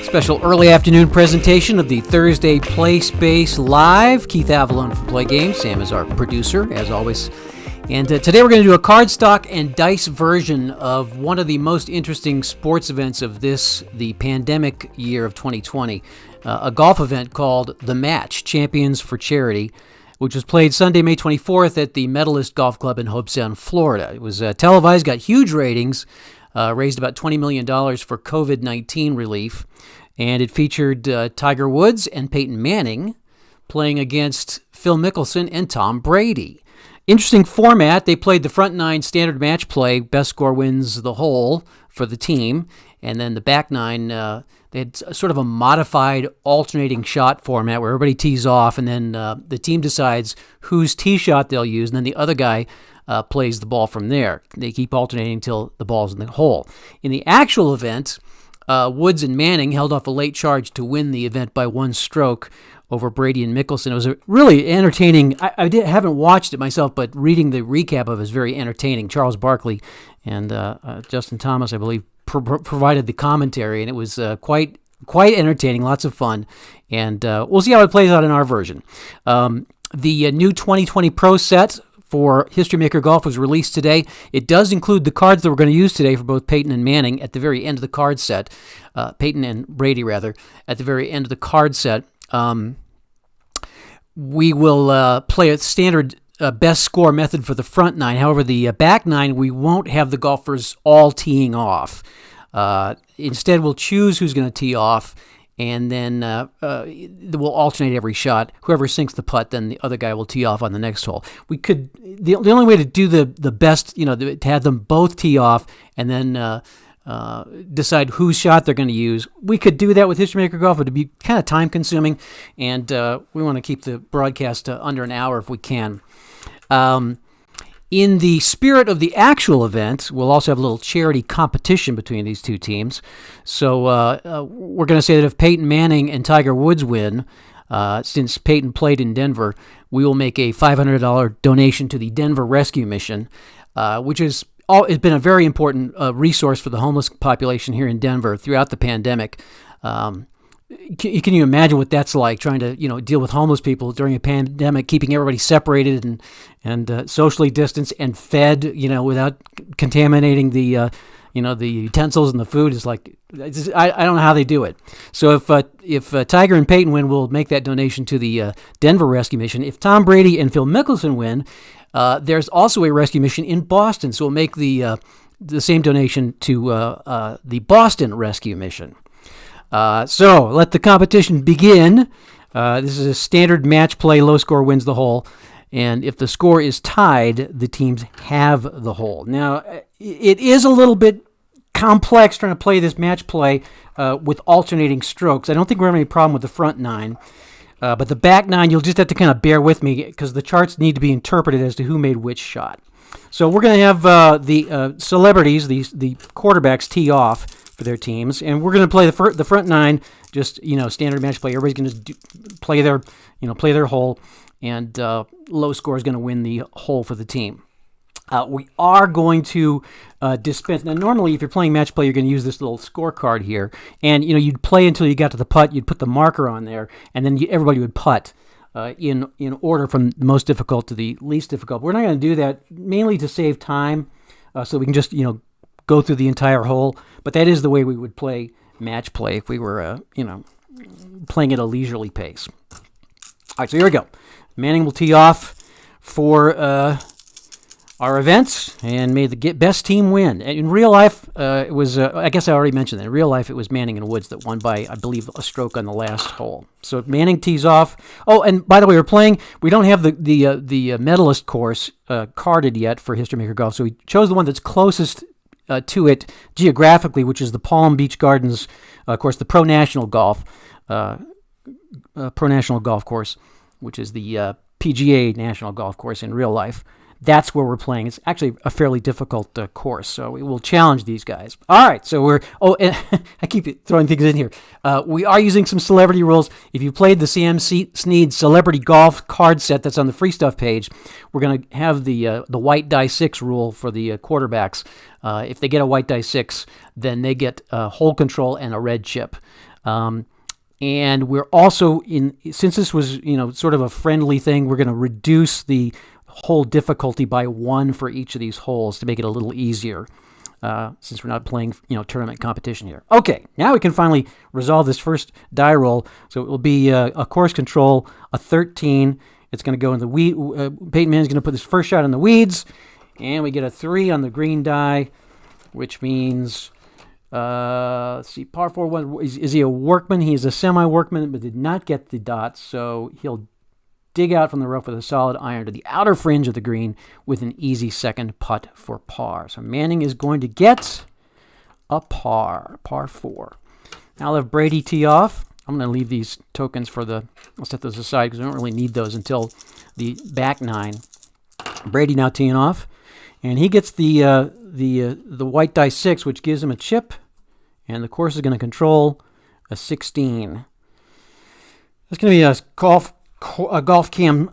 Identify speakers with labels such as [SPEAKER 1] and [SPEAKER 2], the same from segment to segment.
[SPEAKER 1] Special early afternoon presentation of the Thursday Play Space Live. Keith Avalon from Play Games. Sam is our producer, as always. And today we're going to do a cardstock and dice version of one of the most interesting sports events of the pandemic year of 2020. A golf event called The Match, Champions for Charity, which was played Sunday, May 24th at the Medalist Golf Club in Hobe Sound, Florida. It was televised, got huge ratings, raised about $20 million for COVID-19 relief, and it featured Tiger Woods and Peyton Manning playing against Phil Mickelson and Tom Brady. Interesting format. They played the front nine standard match play, best score wins the hole for the team, and then the back nine, they had sort of a modified alternating shot format where everybody tees off, and then the team decides whose tee shot they'll use, and then the other guy plays the ball from there. They keep alternating until the ball's in the hole. In the actual event, Woods and Manning held off a late charge to win the event by one stroke over Brady and Mickelson. It was a really entertaining. I haven't watched it myself, but reading the recap of it is very entertaining. Charles Barkley and Justin Thomas, I believe, provided the commentary, and it was quite entertaining, lots of fun, and we'll see how it plays out in our version. The new 2020 Pro set for History Maker Golf was released today. It does include the cards that we're going to use today for both Peyton and Manning at the very end of the card set. Peyton and Brady, rather, at the very end of the card set. We will play a standard best score method for the front nine. However, the back nine, we won't have the golfers all teeing off. Instead, we'll choose who's going to tee off, and then we'll alternate every shot. Whoever sinks the putt, then the other guy will tee off on the next hole. We could the only way to do the best, to have them both tee off and then decide whose shot they're going to use. We could do that with History Maker Golf, but it'd be kind of time consuming, and we want to keep the broadcast under an hour if we can. In the spirit of the actual event, we'll also have a little charity competition between these two teams. So we're going to say that if Peyton Manning and Tiger Woods win, since Peyton played in Denver, we will make a $500 donation to the Denver Rescue Mission, which has been a very important resource for the homeless population here in Denver throughout the pandemic. Can you imagine what that's like, trying to deal with homeless people during a pandemic, keeping everybody separated and socially distanced and fed, without contaminating the the utensils and the food? Is like, I don't know how they do it. So if Tiger and Peyton win, we'll make that donation to the Denver Rescue Mission. If Tom Brady and Phil Mickelson win, there's also a rescue mission in Boston, so we'll make the same donation to the Boston Rescue Mission. So let the competition begin. This is a standard match play. Low score wins the hole. And if the score is tied, the teams have the hole. Now, it is a little bit complex trying to play this match play with alternating strokes. I don't think we're having any problem with the front nine. But the back nine, you'll just have to kind of bear with me because the charts need to be interpreted as to who made which shot. So we're going to have the celebrities, the quarterbacks, tee off for their teams, and we're going to play the front nine, just standard match play. Everybody's going to play their hole, and low score is going to win the hole for the team. We are going to dispense. Now, normally, if you're playing match play, you're going to use this little scorecard here, and you'd play until you got to the putt. You'd put the marker on there, and then everybody would putt in order from the most difficult to the least difficult. We're not going to do that, mainly to save time, so we can just go through the entire hole. But that is the way we would play match play if we were playing at a leisurely pace. All right, so here we go. Manning will tee off for our events, and may the best team win. In real life, it was, I guess I already mentioned that. In real life, it was Manning and Woods that won by, I believe, a stroke on the last hole. So Manning tees off. Oh, and by the way, we don't have the medalist course carded yet for History Maker Golf, so we chose the one that's closest to it geographically, which is the Palm Beach Gardens, of course, the Pro National Golf Course, which is the PGA National Golf Course in real life. That's where we're playing. It's actually a fairly difficult course, so we will challenge these guys. All right, so and I keep throwing things in here. We are using some celebrity rules. If you played the Sam Snead Celebrity Golf card set that's on the Free Stuff page, we're going to have the white die 6 rule for the quarterbacks. If they get a white die 6, then they get hole control and a red chip. And we're also since this was sort of a friendly thing, we're going to reduce the hole difficulty by 1 for each of these holes to make it a little easier. Since we're not playing, tournament competition here. Okay, now we can finally resolve this first die roll. So it will be a course control, a 13. It's going to go in the weed. Peyton Manning's going to put this first shot in the weeds, and we get a 3 on the green die, which means, let's see, par 4. One, is he a workman? He is a semi-workman, but did not get the dots, so he'll dig out from the rough with a solid iron to the outer fringe of the green with an easy second putt for par. So Manning is going to get a par 4. Now I'll have Brady tee off. I'm going to leave these tokens I'll set those aside because I don't really need those until the back 9. Brady now teeing off, and he gets the white die 6, which gives him a chip, and the course is going to control a 16. It's going to be a golf cam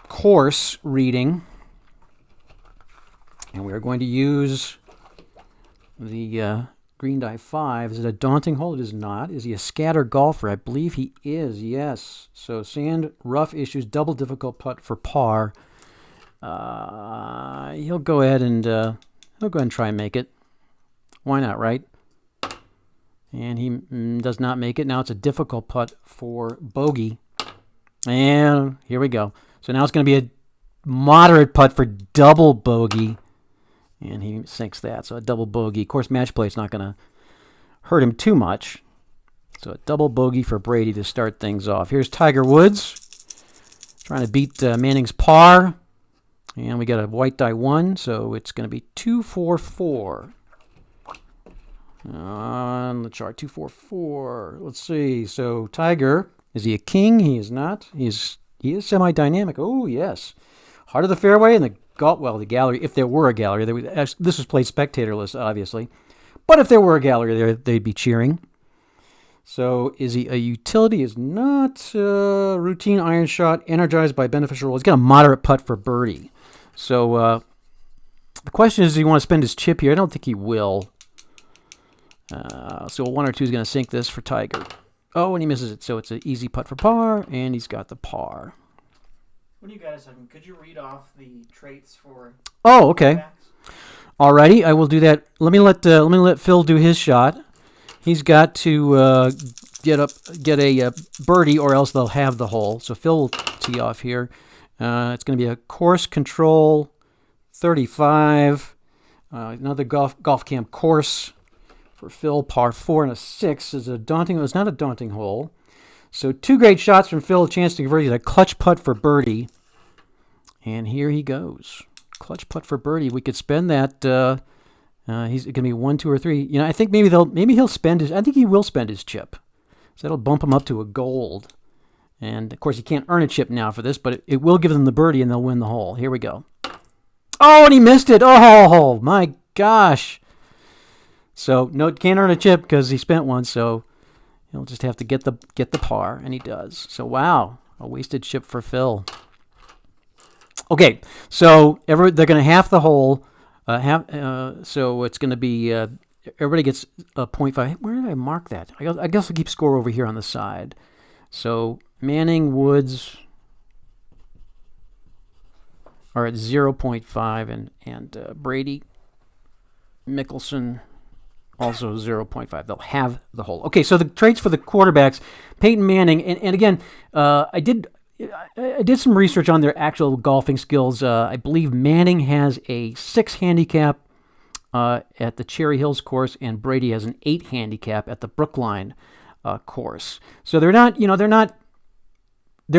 [SPEAKER 1] course reading, and we're going to use the green die 5. Is it a daunting hole? It is not. Is he a scatter golfer? I believe he is, yes. So sand, rough issues, double difficult putt for par. He'll go ahead and try and make it. Why not, right? And he does not make it. Now it's a difficult putt for bogey. And here we go. So now it's going to be a moderate putt for double bogey. And he sinks that. So a double bogey. Of course, match play is not going to hurt him too much. So a double bogey for Brady to start things off. Here's Tiger Woods trying to beat Manning's par. And we got a white die 1, so it's going to be 2-4-4. On the chart, 2-4-4. Let's see. So Tiger, is he a king? He is not. He is semi-dynamic. Oh, yes. Heart of the fairway and the gallery, if there were a gallery. This was played spectatorless, obviously. But if there were a gallery there, they'd be cheering. So is he a utility? Is not. Routine iron shot, energized by beneficial roll. He's got a moderate putt for birdie. So the question is, does he want to spend his chip here? I don't think he will. So 1 or 2 is going to sink this for Tiger. Oh, and he misses it. So it's an easy putt for par, and he's got the par.
[SPEAKER 2] When you got a second, could you read off the traits for?
[SPEAKER 1] Oh, okay. Alrighty, I will do that. Let me let Phil do his shot. He's got to get a birdie, or else they'll have the hole. So Phil will tee off here. It's going to be a course control 35. Another golf camp course for Phil. Par 4 and a 6 is it's not a daunting hole. So 2 great shots from Phil, a chance to convert. A clutch putt for birdie. And here he goes. Clutch putt for birdie. We could spend that. He's going to be 1, 2, or 3. I think maybe he'll spend his. I think he will spend his chip. So that'll bump him up to a gold. And of course, he can't earn a chip now for this, but it will give them the birdie, and they'll win the hole. Here we go. Oh, and he missed it. Oh, my gosh. So no, can't earn a chip because he spent one. So he'll just have to get the par, and he does. So wow, a wasted chip for Phil. Okay, so they're going to half the hole. So it's going to be everybody gets a 0.5. Where did I mark that? I guess I'll keep score over here on the side. So Manning, Woods are at 0.5, and Brady, Mickelson also 0.5. They'll have the hole. Okay, so the traits for the quarterbacks, Peyton Manning, and again, I did some research on their actual golfing skills. I believe Manning has a 6 handicap at the Cherry Hills course, and Brady has an 8 handicap at the Brookline course. So they're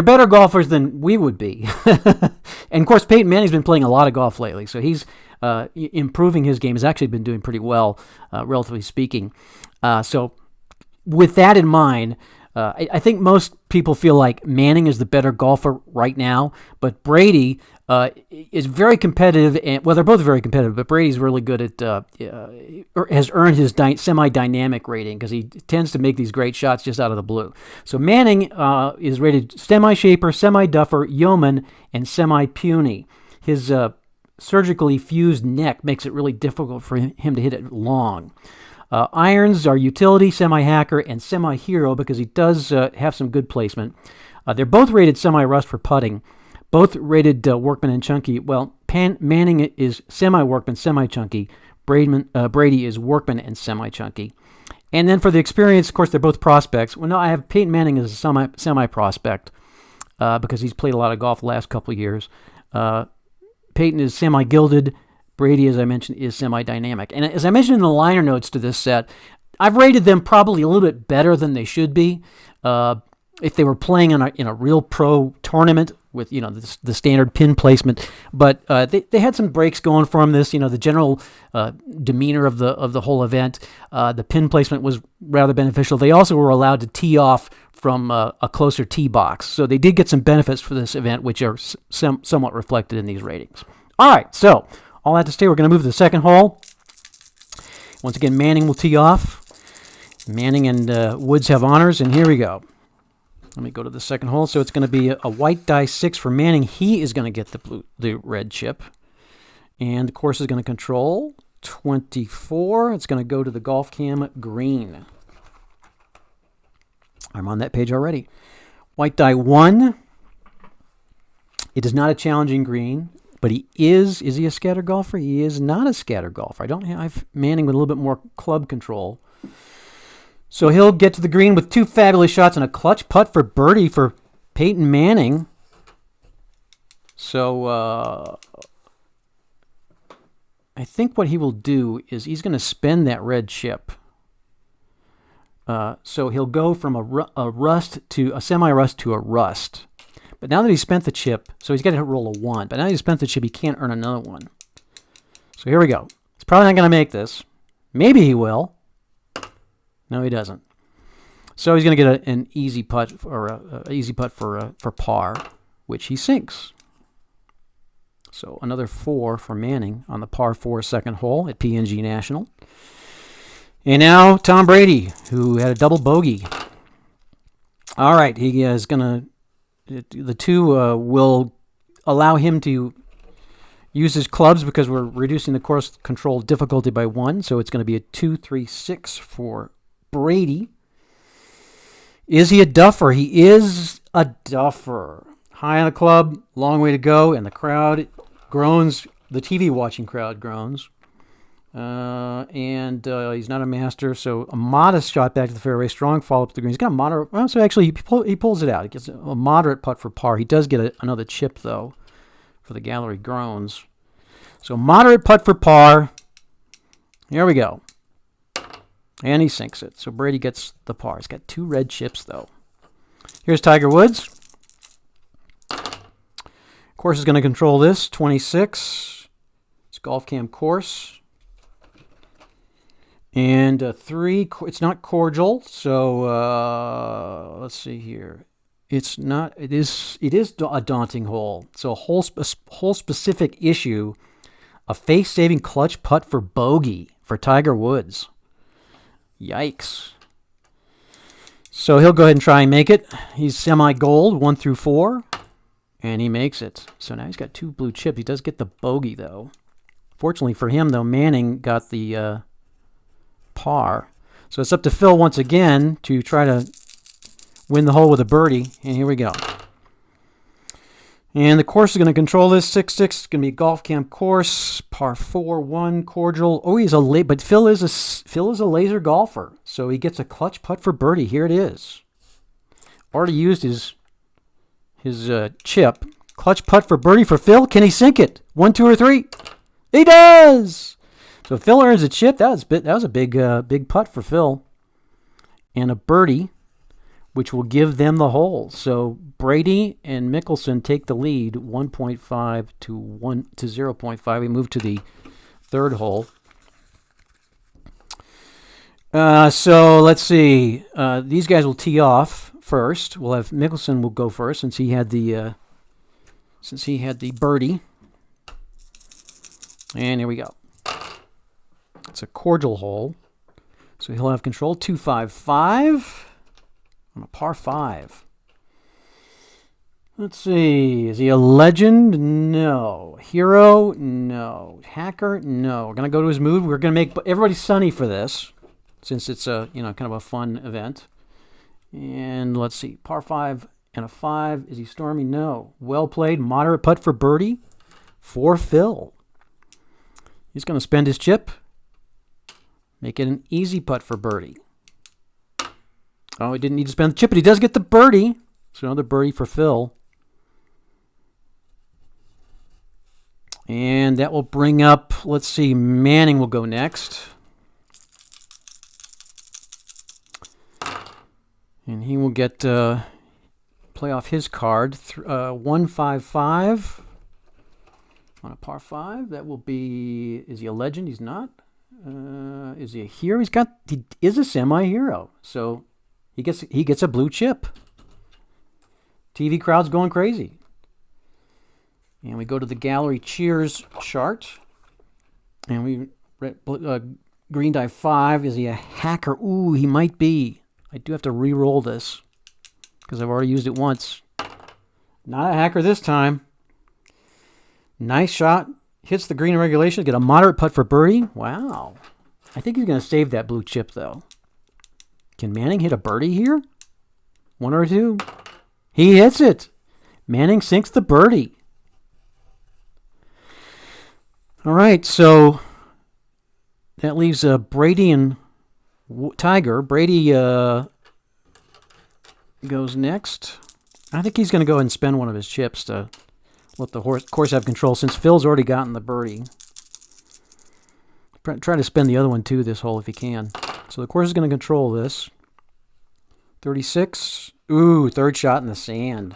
[SPEAKER 1] better golfers than we would be. And of course, Peyton Manning's been playing a lot of golf lately, so he's improving his game. Has actually been doing pretty well, relatively speaking. So with that in mind, I think most people feel like Manning is the better golfer right now, but Brady is very competitive. Well, they're both very competitive, but Brady's really good at has earned his semi-dynamic rating because he tends to make these great shots just out of the blue. So Manning is rated semi-shaper, semi-duffer, yeoman, and semi-puny. His surgically fused neck makes it really difficult for him to hit it long. Irons are utility, semi-hacker, and semi-hero because he does have some good placement. They're both rated semi-rust for putting. Both rated workman and chunky. Well, Manning is semi-workman, semi-chunky. Brady is workman and semi-chunky. And then for the experience, of course, they're both prospects. Well, no, I have Peyton Manning as a semi-prospect because he's played a lot of golf the last couple of years. Peyton is semi-gilded. Brady, as I mentioned, is semi-dynamic. And as I mentioned in the liner notes to this set, I've rated them probably a little bit better than they should be. If they were playing in a real pro tournament with the standard pin placement, but they had some breaks going for them. The general demeanor of the whole event, the pin placement was rather beneficial. They also were allowed to tee off from a closer tee box, so they did get some benefits for this event, which are somewhat reflected in these ratings. All right, so all that to say, we're going to move to the second hole. Once again, Manning will tee off. Manning and Woods have honors, and here we go. Let me go to the second hole. So it's going to be a white die 6 for Manning. He is going to get the red chip. And the course is going to control 24. It's going to go to the golf cam green. I'm on that page already. White die 1. It is not a challenging green, but he is he a scatter golfer? He is not a scatter golfer. I don't have Manning with a little bit more club control. So he'll get to the green with 2 fabulous shots and a clutch putt for birdie for Peyton Manning. So I think what he will do is he's going to spend that red chip. So he'll go from a rust to a semi-rust to a rust. But now that he's spent the chip, so he's got to roll a 1. But now he's spent the chip, he can't earn another one. So here we go. He's probably not going to make this. Maybe he will. No, he doesn't. So he's going to get an easy putt for par, which he sinks. So another 4 for Manning on the par 4 second hole at PNG National. And now Tom Brady, who had a double bogey. All right, he is going to. The 2 will allow him to use his clubs because we're reducing the course control difficulty by 1. So it's going to be a 2, 3, 6 for Brady. Is he a duffer? He is a duffer. High on the club, long way to go, and the crowd groans. The TV watching crowd groans. And he's not a master, so a modest shot back to the fairway, strong follow up to the green. He's got a moderate. Well, so actually he pulls it out. He gets a moderate putt for par. He does get another chip though, for the gallery groans. So moderate putt for par. Here we go. And he sinks it. So Brady gets the par. He's got 2 red chips, though. Here's Tiger Woods. Course is going to control this. 26. It's golf cam course. And 3. It's not cordial. So let's see here. It's not. It is a daunting hole. So a whole specific issue. A face-saving clutch putt for bogey for Tiger Woods. Yikes. So he'll go ahead and try and make it. He's semi-gold, 1 through 4, and he makes it. So now he's got 2 blue chips. He does get the bogey, though. Fortunately for him, though, Manning got the par. So it's up to Phil once again to try to win the hole with a birdie, and here we go. And the course is going to control this 6-6. It's going to be a golf camp course, par 4, 1, cordial. Oh, but Phil is a laser golfer, so he gets a clutch putt for birdie. Here it is. Already used his chip. Clutch putt for birdie for Phil. Can he sink it? 1, 2, or 3? He does. So Phil earns a chip. That was a big putt for Phil, and a birdie, which will give them the hole. So Brady and Mickelson take the lead, 1.5 to 0.5. We move to the third hole. So let's see. These guys will tee off first. We'll have Mickelson will go first since he had the birdie. And here we go. It's a cordial hole, so he'll have control. 2-5-5. On a par 5. Let's see. Is he a legend? No. Hero? No. Hacker? No. We're going to go to his mood. We're going to make everybody sunny for this. since it's a kind of a fun event. And let's see, par 5 and a 5. Is he stormy? No. Well played. Moderate putt for birdie for Phil. He's going to spend his chip. Make it an easy putt for birdie. Oh, he didn't need to spend the chip, but he does get the birdie. So another birdie for Phil. And that will bring up, let's see, Manning will go next. And he will get play off his card. 155 on a par 5. That will be, is he a legend? He's not. Is he a hero? He is a semi-hero. So he gets a blue chip. TV crowd's going crazy. And we go to the gallery cheers chart. And we green die 5. Is he a hacker? Ooh, he might be. I do have to re-roll this because I've already used it once. Not a hacker this time. Nice shot. Hits the green in regulation. Get a moderate putt for birdie. Wow. I think he's going to save that blue chip, though. Can Manning hit a birdie here? 1 or 2? He hits it. Manning sinks the birdie. All right, so that leaves Brady and Tiger. Brady goes next. I think he's going to go ahead and spend one of his chips to let the course have control since Phil's already gotten the birdie. Try to spend the other one too this hole if he can. So the course is going to control this. 36. Ooh, third shot in the sand.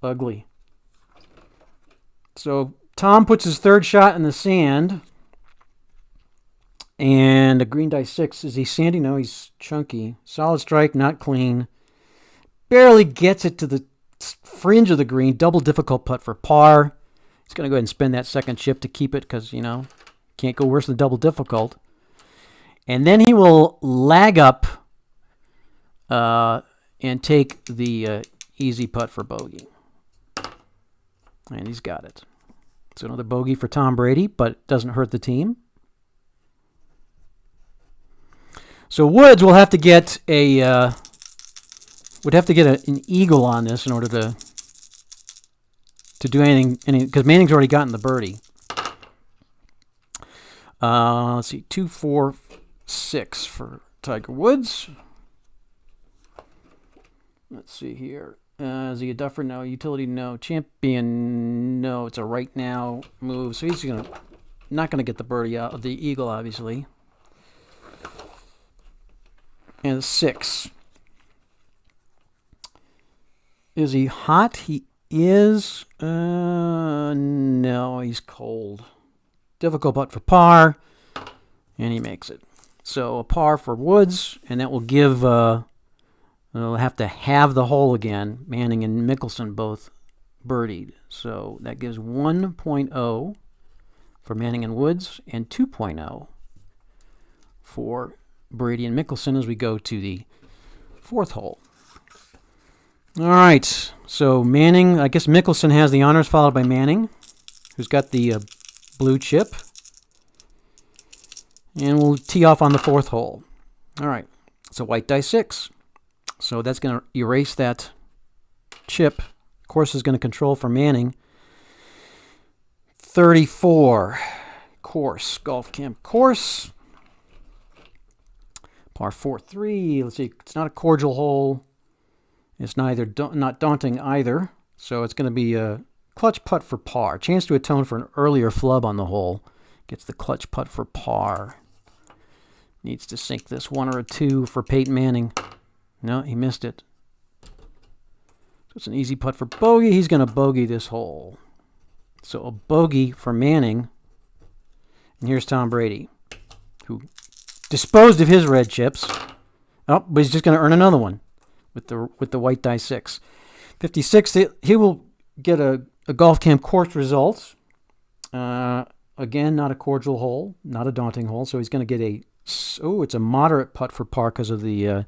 [SPEAKER 1] Ugly. So Tom puts his third shot in the sand. And a green die 6. Is he sandy? No, he's chunky. Solid strike, not clean. Barely gets it to the fringe of the green. Double difficult putt for par. He's going to go ahead and spend that second chip to keep it because, can't go worse than double difficult. And then he will lag up and take the easy putt for bogey. And he's got it. So another bogey for Tom Brady, but doesn't hurt the team. So Woods will have to get an eagle on this in order to do anything because Manning's already gotten the birdie. Let's see, 2, 4, 6 for Tiger Woods. Let's see here. Is he a duffer? No. Utility? No. Champion? No. It's a right now move. So he's not gonna get the birdie out of the eagle, obviously. And 6. Is he hot? He is. No, he's cold. Difficult putt for par, and he makes it. So a par for Woods, and that will give. They'll have to have the hole again. Manning and Mickelson both birdied, so that gives 1.0 for Manning and Woods, and 2.0 for Brady and Mickelson as we go to the 4th hole. All right, so Manning, I guess Mickelson has the honors, followed by Manning, who's got the blue chip. And we'll tee off on the 4th hole. All right, it's a white die 6. So that's going to erase that chip. Course is going to control for Manning. 34, course, golf camp course. Par 4-3. Let's see, it's not a cordial hole. It's not daunting either. So it's going to be a clutch putt for par. Chance to atone for an earlier flub on the hole. Gets the clutch putt for par. Needs to sink this 1 or a 2 for Peyton Manning. No, he missed it. So it's an easy putt for bogey. He's going to bogey this hole. So a bogey for Manning. And here's Tom Brady, who disposed of his red chips. Oh, but he's just going to earn another one with the white die 6. 56, he will get a golf camp course results. Again, not a cordial hole, not a daunting hole. So he's going to get it's a moderate putt for par because of the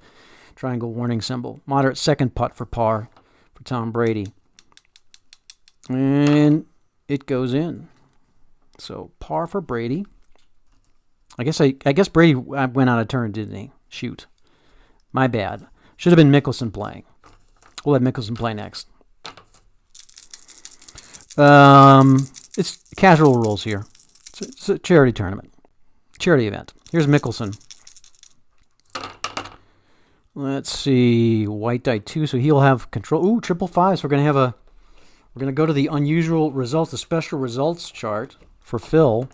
[SPEAKER 1] triangle warning symbol. Moderate second putt for par for Tom Brady. And it goes in. So par for Brady. I guess Brady went out of turn, didn't he? Shoot. My bad. Should have been Mickelson playing. We'll have Mickelson play next. It's casual rules here. It's a charity tournament. Charity event. Here's Mickelson. Let's see. White die 2, so he'll have control. Ooh, triple 5. So we're gonna go to the unusual results, the special results chart for Phil.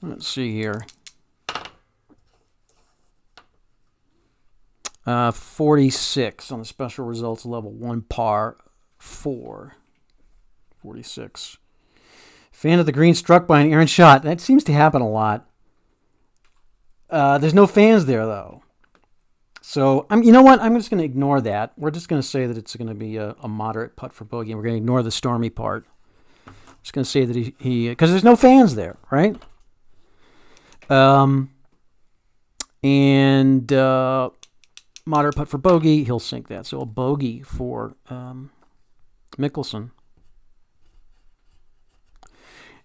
[SPEAKER 1] Let's see here. 46 on the special results level 1 par 4. 46. Fan of the green struck by an errant shot. That seems to happen a lot. There's no fans there though. So you know what? I'm just going to ignore that. We're just going to say that it's going to be a moderate putt for bogey. We're going to ignore the stormy part. Just going to say that he because there's no fans there, right? Moderate putt for bogey, he'll sink that. So a bogey for Mickelson.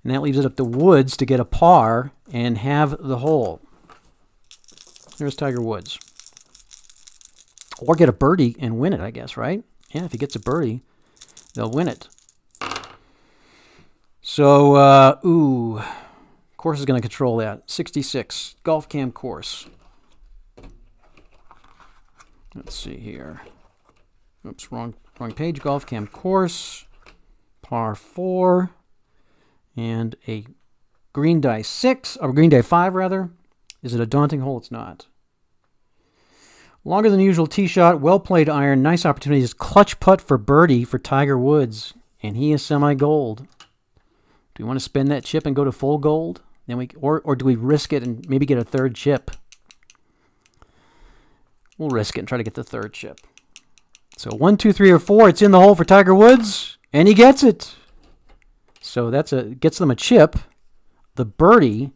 [SPEAKER 1] And that leaves it up to Woods to get a par and have the hole. There's Tiger Woods. Or get a birdie and win it, I guess, right? Yeah, if he gets a birdie, they'll win it. So, course is going to control that. 66, Golf Cam course. Let's see here. Oops, wrong page. Golf Cam course, par 4, and a green die 6, or green die 5 rather. Is it a daunting hole? It's not. Longer than usual tee shot, well played iron, nice opportunities. Clutch putt for birdie for Tiger Woods, and he is semi-gold. Do we want to spend that chip and go to full gold? Then or do we risk it and maybe get a third chip? We'll risk it and try to get the third chip. So 1, 2, 3, or 4. It's in the hole for Tiger Woods, and he gets it. So gets them a chip, the birdie,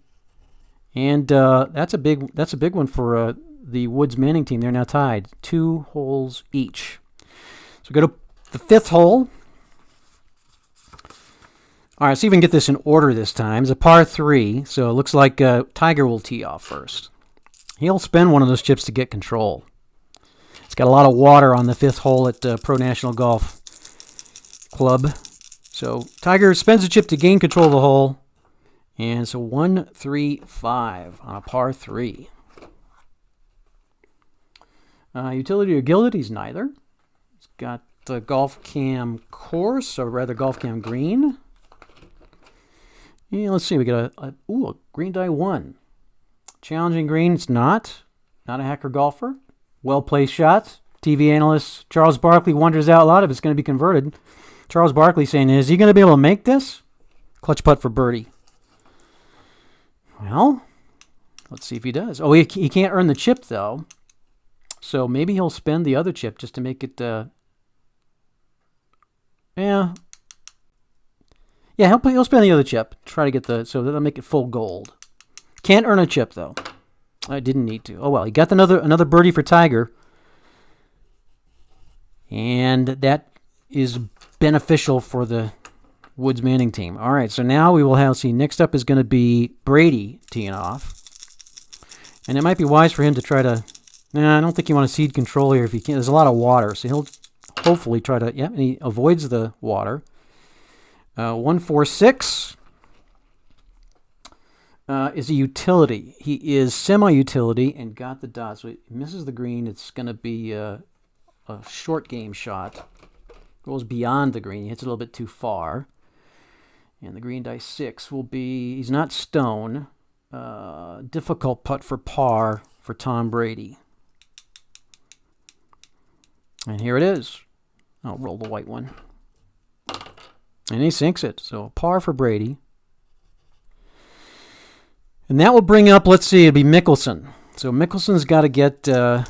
[SPEAKER 1] and that's a big one for the Woods Manning team. They're now tied 2 holes each. So we go to the 5th hole. All right, see if we can get this in order this time. It's a par 3, so it looks like Tiger will tee off first. He'll spend one of those chips to get control. It's got a lot of water on the 5th hole at Pro National Golf Club. So Tiger spends a chip to gain control of the hole. And so 1, 3, 5 on a par 3. Utility or gilded, he's neither. It's got the Golf Cam course, or rather Golf Cam green. Yeah, let's see, we got a green die 1. Challenging green, it's not. Not a hacker golfer. Well-placed shots. TV analyst Charles Barkley wonders out loud if it's going to be converted. Charles Barkley saying, is he going to be able to make this? Clutch putt for birdie. Well, let's see if he does. Oh, he can't earn the chip, though. So maybe he'll spend the other chip just to make it... Yeah, he'll spend the other chip. Try to get so that'll make it full gold. Can't earn a chip, though. I didn't need to. Oh, well, he got another birdie for Tiger. And that is beneficial for the Woods Manning team. All right, so now we will next up is going to be Brady teeing off. And it might be wise for him to try to... I don't think you want to cede control here if he can. There's a lot of water, so he'll hopefully try to... Yeah, and he avoids the water. 1, 4, 6 is a utility. He is semi-utility and got the dot. So he misses the green. It's going to be a short game shot. Goes beyond the green. He hits it a little bit too far. And the green die 6 will be... He's not stone. Difficult putt for par for Tom Brady. And here it is. I'll roll the white one. And he sinks it. So par for Brady. And that will bring up, let's see, it'll be Mickelson. So Mickelson's got to get a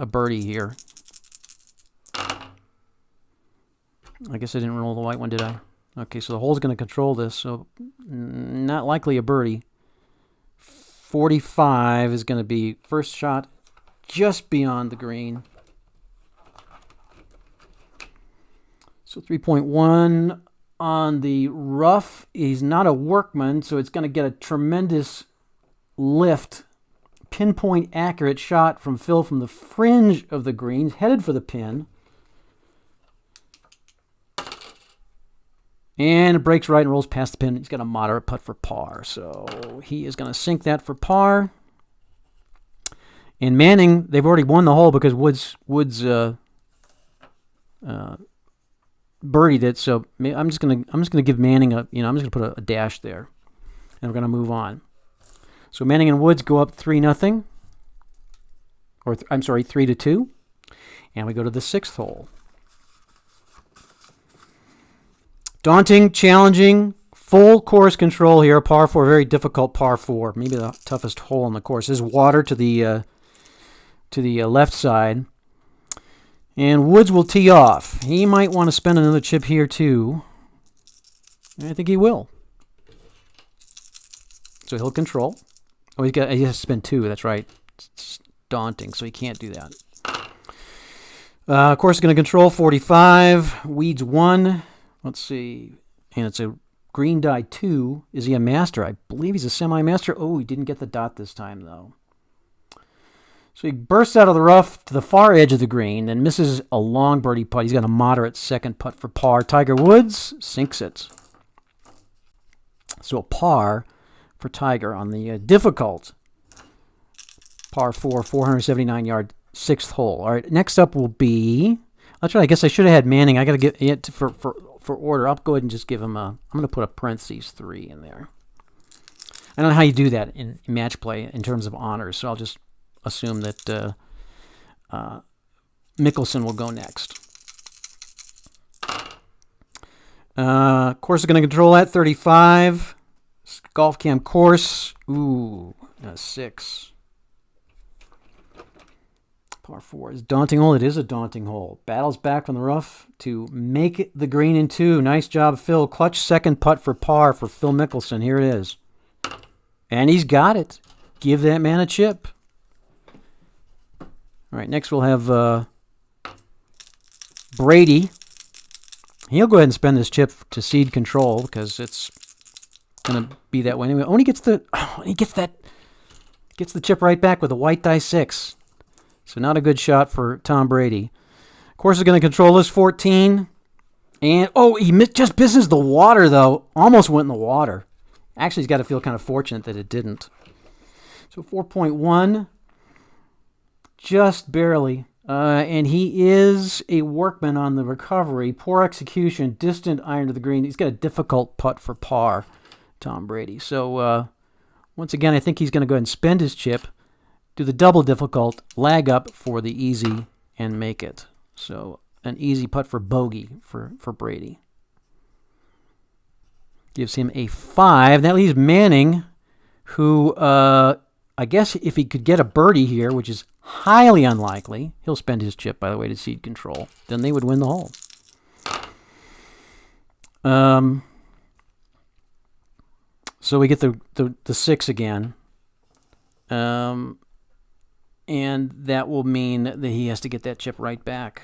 [SPEAKER 1] birdie here. I guess I didn't roll the white one, did I? Okay, so the hole's going to control this, so not likely a birdie. 45 is going to be first shot just beyond the green. So 3.1 on the rough. He's not a workman, so it's going to get a tremendous lift, pinpoint accurate shot from Phil from the fringe of the greens, headed for the pin. And it breaks right and rolls past the pin. He's got a moderate putt for par, so he is going to sink that for par. And Manning, they've already won the hole because Woods birdied it. So I'm just gonna give Manning I'm just gonna put a dash there, and we're gonna move on. So Manning and Woods go up 3-0, or I'm sorry, 3-2, and we go to the 6th hole. Daunting, challenging, full course control here. Par 4, very difficult par 4, maybe the toughest hole on the course. There's water to the left side, and Woods will tee off. He might want to spend another chip here too. I think he will. So he'll control. Oh, he has to spend 2. That's right. It's daunting, so he can't do that. Of course, going to control 45. Weeds 1. Let's see. And it's a green die 2. Is he a master? I believe he's a semi-master. Oh, he didn't get the dot this time, though. So he bursts out of the rough to the far edge of the green and misses a long birdie putt. He's got a moderate second putt for par. Tiger Woods sinks it. So a par for Tiger on the difficult par 4, 479-yard 6th hole. All right, next up will be... That's right, I guess I should have had Manning. I got to get it for order. I'll go ahead and just give him a... I'm going to put a parentheses 3 in there. I don't know how you do that in match play in terms of honors, so I'll just assume that Mickelson will go next. Course is going to control that 35. Golf cam course. Ooh, a 6. Par 4 is daunting hole. It is a daunting hole. Battles back from the rough to make the green in 2. Nice job, Phil. Clutch second putt for par for Phil Mickelson. Here it is. And he's got it. Give that man a chip. All right, next we'll have Brady. He'll go ahead and spend this chip to cede control because it's going to be that way anyway. Oh, and he gets the chip right back with a white die 6. So not a good shot for Tom Brady. Course is going to control this 14. And, he just misses the water, though. Almost went in the water. Actually, he's got to feel kind of fortunate that it didn't. So 4.1. Just barely. And he is a workman on the recovery. Poor execution. Distant iron to the green. He's got a difficult putt for par, Tom Brady. So, once again, I think he's going to go ahead and spend his chip, do the double difficult, lag up for the easy, and make it. So, an easy putt for bogey for Brady. Gives him a 5. That leaves Manning, who, I guess if he could get a birdie here, which is highly unlikely, he'll spend his chip, by the way, to cede control. Then they would win the hole. So we get the 6 again. And that will mean that he has to get that chip right back.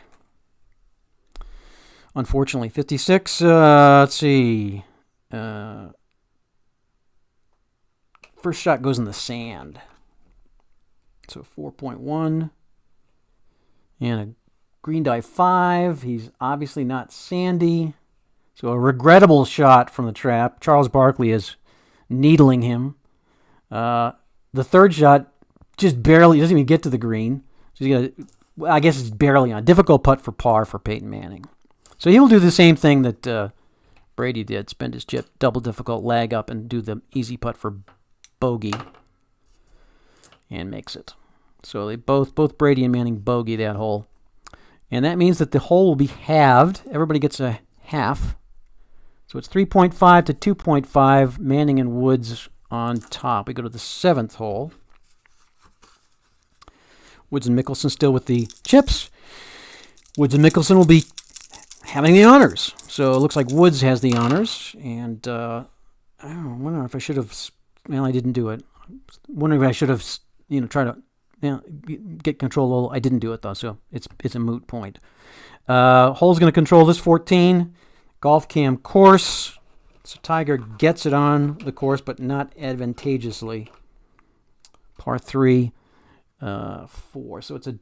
[SPEAKER 1] Unfortunately, 56. Let's see. First shot goes in the sand. So 4.1. And a green die 5. He's obviously not sandy. So a regrettable shot from the trap. Charles Barkley is needling him. The third shot just barely, doesn't even get to the green. So I guess it's barely on. Difficult putt for par for Peyton Manning. So he'll do the same thing that Brady did. Spend his chip, double difficult, lag up, and do the easy putt for bogey. And makes it. So they both Brady and Manning bogey that hole. And that means that the hole will be halved. Everybody gets a half. So it's 3.5 to 2.5. Manning and Woods on top. We go to the 7th hole. Woods and Mickelson still with the chips. Woods and Mickelson will be having the honors. So it looks like Woods has the honors. And I wonder if I should have... Well, I didn't do it. Wondering if I should have, tried to get control a little. I didn't do it, though, so it's a moot point. Hole's going to control this 14. golf cam course. So Tiger gets it on the course, but not advantageously. Par 3, 4. So it's a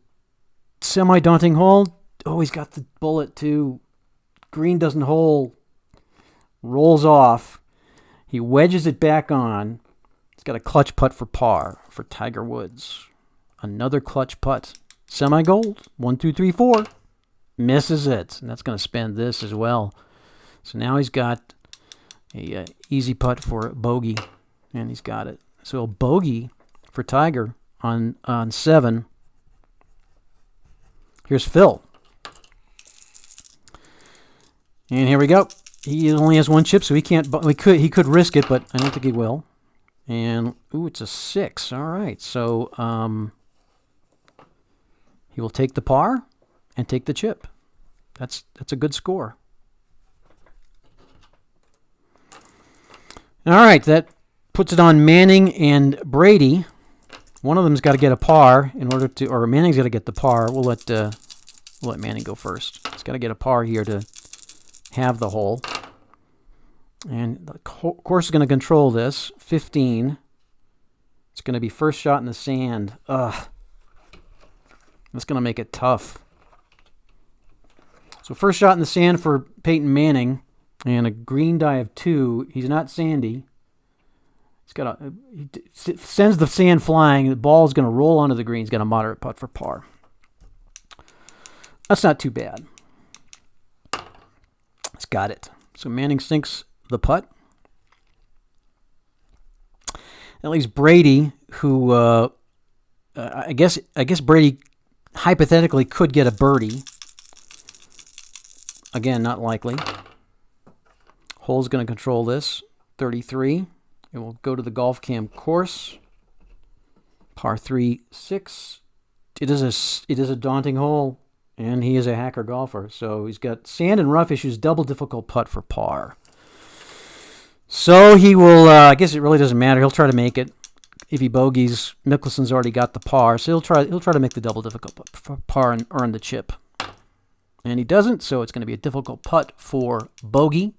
[SPEAKER 1] semi-daunting hole. Oh, he's got the bullet too. Green doesn't hold. Rolls off. He wedges it back on. He's got a clutch putt for par for Tiger Woods. Another clutch putt. Semi-gold. 1, 2, 3, 4. Misses it. And that's going to spend this as well. So now he's got a easy putt for bogey. And he's got it. So a bogey for Tiger on 7. Here's Phil. And here we go. He only has 1 chip, so he can't. He could risk it, but I don't think he will. And ooh, it's a 6. All right, so he will take the par and take the chip. That's a good score. All right, that puts it on Manning and Brady. One of them's got to get a par in order to, or Manning's got to get the par. We'll let Manning go first. He's got to get a par here to have the hole. And the course is going to control this. 15. It's going to be first shot in the sand. Ugh. That's going to make it tough. So first shot in the sand for Peyton Manning. And a green die of 2. He's not sandy. He sends the sand flying. The ball is going to roll onto the green. He's got a moderate putt for par. That's not too bad. He's got it. So Manning sinks the putt. That leaves Brady, who I guess Brady hypothetically could get a birdie. Again, not likely. Hole's going to control this. 33. It will go to the golf cam course. Par 3, 6. It is a daunting hole, and he is a hacker golfer. So he's got sand and rough issues, double difficult putt for par. So he will, I guess it really doesn't matter. He'll try to make it. If he bogeys, Mickelson's already got the par, so he'll try to make the double difficult putt for par and earn the chip. And he doesn't, so it's going to be a difficult putt for bogey.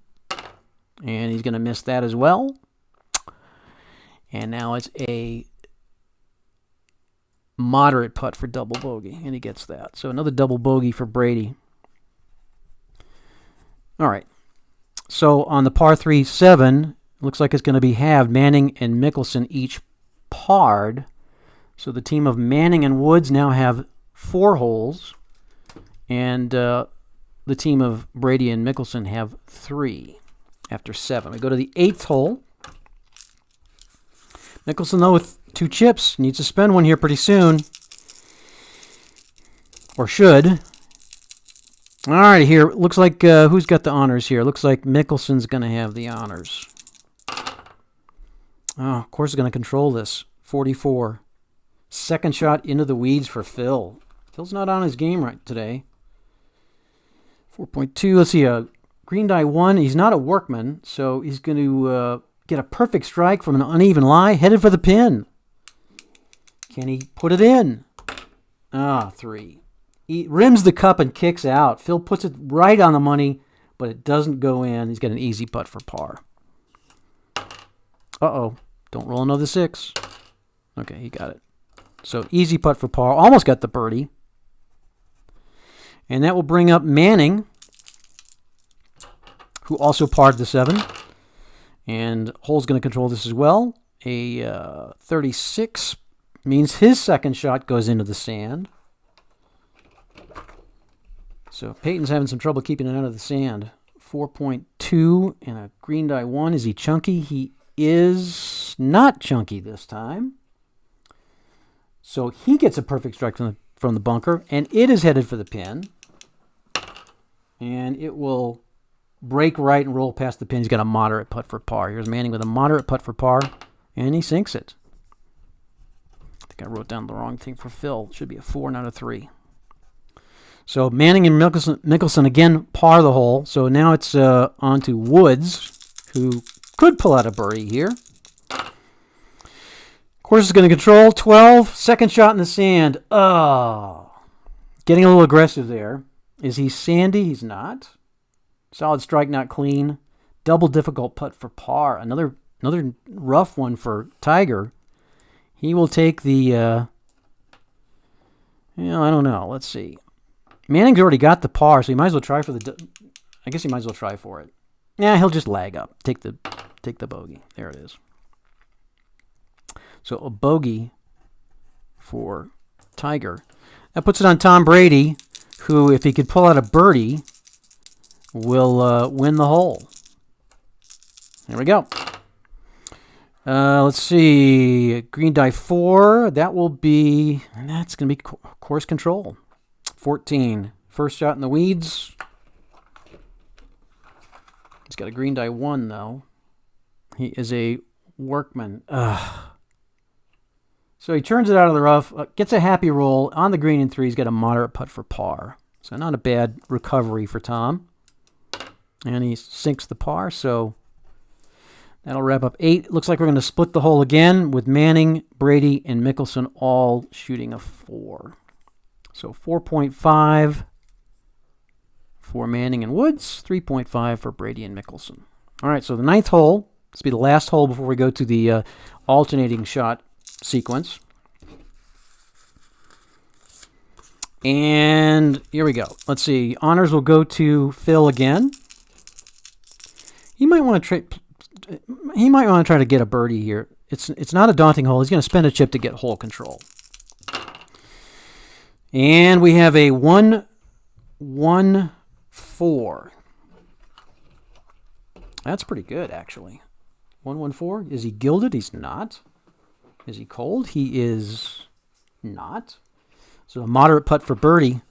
[SPEAKER 1] And he's going to miss that as well. And now it's a moderate putt for double bogey, and he gets that. So another double bogey for Brady. All right. So on the par 3, 7, looks like it's going to be halved. Manning and Mickelson each parred. So the team of Manning and Woods now have 4 holes, and the team of Brady and Mickelson have 3 after 7. We go to the 8th hole. Mickelson, though, with 2 chips, needs to spend one here pretty soon. Or should. All right, here. Looks like, who's got the honors here? Looks like Mickelson's going to have the honors. Oh, of course, is going to control this. 44. Second shot into the weeds for Phil. Phil's not on his game right today. 4.2. Let's see. Green die 1. He's not a workman, so he's going to get a perfect strike from an uneven lie, headed for the pin. Can he put it in? 3. He rims the cup and kicks out. Phil puts it right on the money, but it doesn't go in. He's got an easy putt for par. Uh-oh. Don't roll another 6. Okay, he got it. So easy putt for par. Almost got the birdie. And that will bring up Manning, who also parred the 7. And Hole's going to control this as well. A 36 means his second shot goes into the sand. So Peyton's having some trouble keeping it out of the sand. 4.2 and a green die 1. Is he chunky? He is not chunky this time. So he gets a perfect strike from the bunker, and it is headed for the pin. And it will break right and roll past the pin. He's got a moderate putt for par. Here's Manning with a moderate putt for par, and he sinks it. I think I wrote down the wrong thing for Phil. It should be a 4, not a 3. So Manning and Mickelson again par the hole. So now it's on to Woods, who could pull out a birdie here. Course is going to control 12. Second shot in the sand. Oh, getting a little aggressive there. Is he sandy? He's not. Solid strike, not clean. Double difficult putt for par. Another rough one for Tiger. He will take the, I don't know. Let's see. Manning's already got the par, so he might as well try for the, I guess he might as well try for it. Yeah, he'll just lag up. Take the bogey. There it is. So a bogey for Tiger. That puts it on Tom Brady, who, if he could pull out a birdie, will win the hole. There we go. Let's see. Green die 4. That will be, and that's going to be course control. 14. First shot in the weeds. He's got a green die 1, though. He is a workman. So he turns it out of the rough, gets a happy roll on the green in 3. He's got a moderate putt for par. So not a bad recovery for Tom. And he sinks the par, so that'll wrap up 8. Looks like we're going to split the hole again with Manning, Brady, and Mickelson all shooting a 4. So 4.5 for Manning and Woods, 3.5 for Brady and Mickelson. All right, so the 9th hole. This will be the last hole before we go to the alternating shot sequence. And here we go. Let's see. Honors will go to Phil again. He might want to try to get a birdie here. It's not a daunting hole. He's going to spend a chip to get hole control. And we have a 1-1-4. That's pretty good, actually. 1-1-4. Is he gilded? He's not. Is he cold? He is not. So a moderate putt for birdie.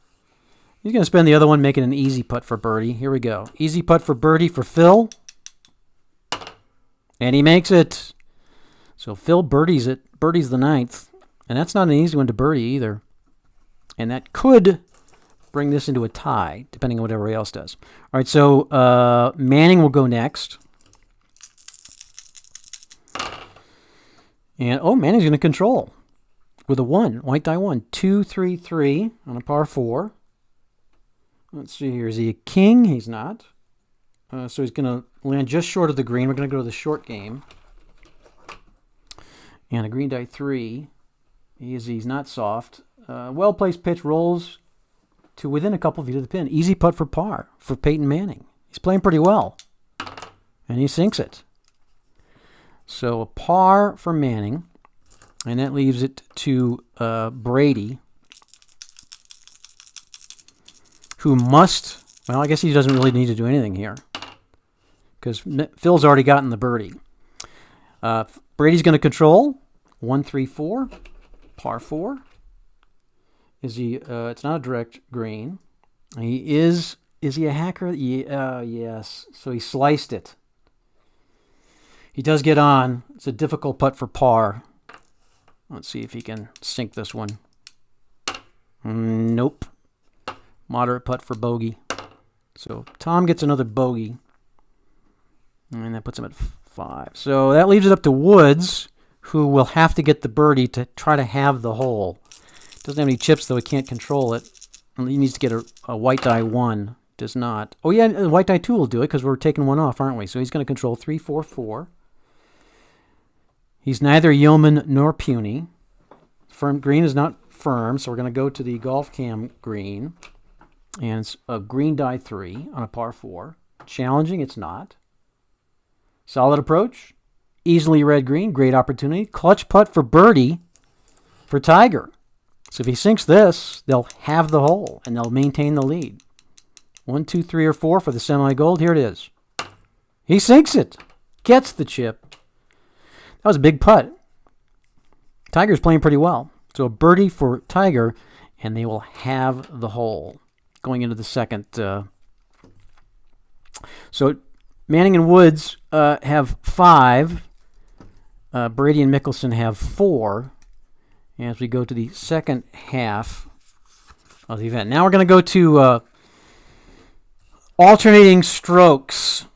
[SPEAKER 1] He's going to spend the other one making an easy putt for birdie. Here we go. Easy putt for birdie for Phil. And he makes it. So Phil birdies it. Birdie's the 9th. And that's not an easy one to birdie either. And that could bring this into a tie, depending on what everybody else does. All right, so Manning will go next. And, Manning's going to control with a 1, white die 1. 2, 3, 3 on a par 4. Let's see here. Is he a king? He's not. So he's going to land just short of the green. We're going to go to the short game. And a green die 3. He's not soft. Well-placed pitch rolls to within a couple feet of the pin. Easy putt for par for Peyton Manning. He's playing pretty well. And he sinks it. So a par for Manning. And that leaves it to Brady, who must, well, I guess he doesn't really need to do anything here because Phil's already gotten the birdie. Brady's going to control 1, 3, 4, par 4. Is he? It's not a direct green. He is. Is he a hacker? Yes. So he sliced it. He does get on. It's a difficult putt for par. Let's see if he can sink this one. Nope. Moderate putt for bogey. So Tom gets another bogey. And that puts him at 5. So that leaves it up to Woods, who will have to get the birdie to try to have the hole. Doesn't have any chips, though. He can't control it. He needs to get a white die 1. Does not. Oh, yeah, white die 2 will do it because we're taking one off, aren't we? So he's going to control 3, 4, 4. He's neither yeoman nor puny. Firm green is not firm, so we're going to go to the golf cam green. And it's a green die 3 on a par 4. Challenging, it's not. Solid approach. Easily red green, great opportunity. Clutch putt for birdie for Tiger. So if he sinks this, they'll have the hole, and they'll maintain the lead. 1, 2, 3, or 4 for the semi-gold. Here it is. He sinks it. Gets the chip. That was a big putt. Tiger's playing pretty well. So a birdie for Tiger, and they will have the hole going into the second. So Manning and Woods have 5. Brady and Mickelson have 4. As we go to the second half of the event. Now we're going to go to alternating strokes.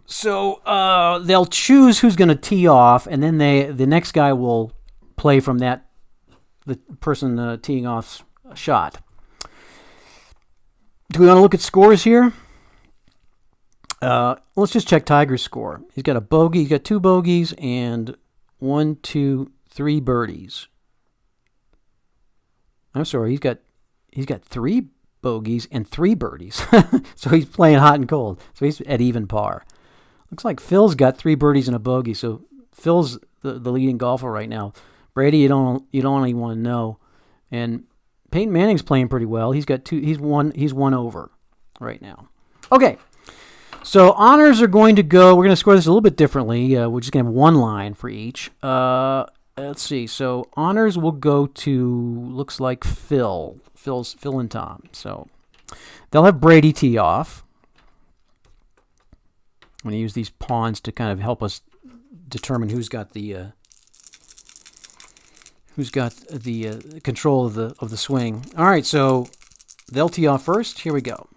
[SPEAKER 1] So they'll choose who's going to tee off, and then the next guy will play from the person teeing off's shot. Do we want to look at scores here? Let's just check Tiger's score. He's got a bogey. He's got 2 bogeys and 1, 2, 3 birdies. I'm sorry. He's got 3 bogeys and 3 birdies. So he's playing hot and cold. So he's at even par. Looks like Phil's got 3 birdies and a bogey. So Phil's the leading golfer right now. Brady, you don't even want to know. And Peyton Manning's playing pretty well. He's got 2. He's one over right now. Okay. So honors are going to go. We're going to score this a little bit differently. We're just going to have 1 line for each. Let's see. So honors will go to, looks like Phil and Tom. So they'll have Brady tee off. I'm going to use these pawns to kind of help us determine who's got the control of the swing. All right. So they'll tee off first. Here we go.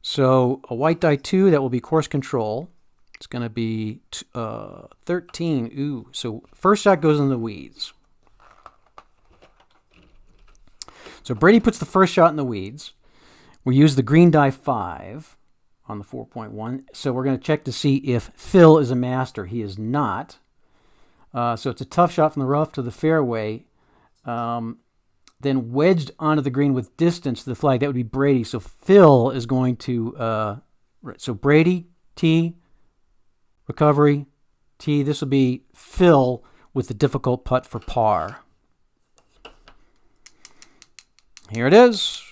[SPEAKER 1] So a white die 2, that will be course control. It's going to be 13. Ooh, so first shot goes in the weeds. So Brady puts the first shot in the weeds. We use the green die 5 on the 4.1. So we're going to check to see if Phil is a master. He is not. So it's a tough shot from the rough to the fairway. Then wedged onto the green with distance to the flag. That would be Brady. So Phil is going to... so Brady, tee, recovery, tee. This will be Phil with the difficult putt for par. Here it is.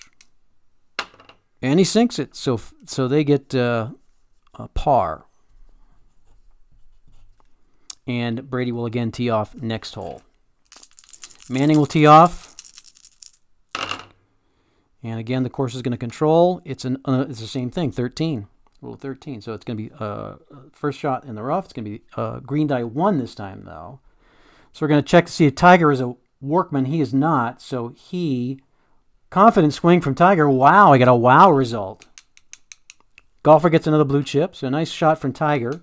[SPEAKER 1] And he sinks it. So they get a par. And Brady will again tee off next hole. Manning will tee off. And again, the course is going to control. It's the same thing, 13, rule 13. So it's going to be first shot in the rough. It's going to be green die 1 this time, though. So we're going to check to see if Tiger is a workman. He is not. So confident swing from Tiger. Wow, I got a wow result. Golfer gets another blue chip. So a nice shot from Tiger.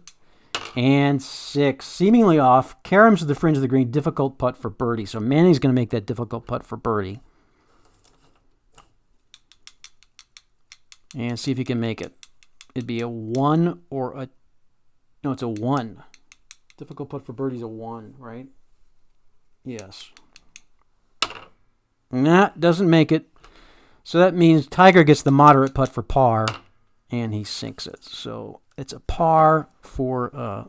[SPEAKER 1] And 6, seemingly off. Caroms to the fringe of the green. Difficult putt for birdie. So Manning's going to make that difficult putt for birdie. And see if he can make it. It'd be a 1 or a... No, it's a 1. Difficult putt for birdie's a 1, right? Yes. Nah, doesn't make it. So that means Tiger gets the moderate putt for par, and he sinks it. So it's a par for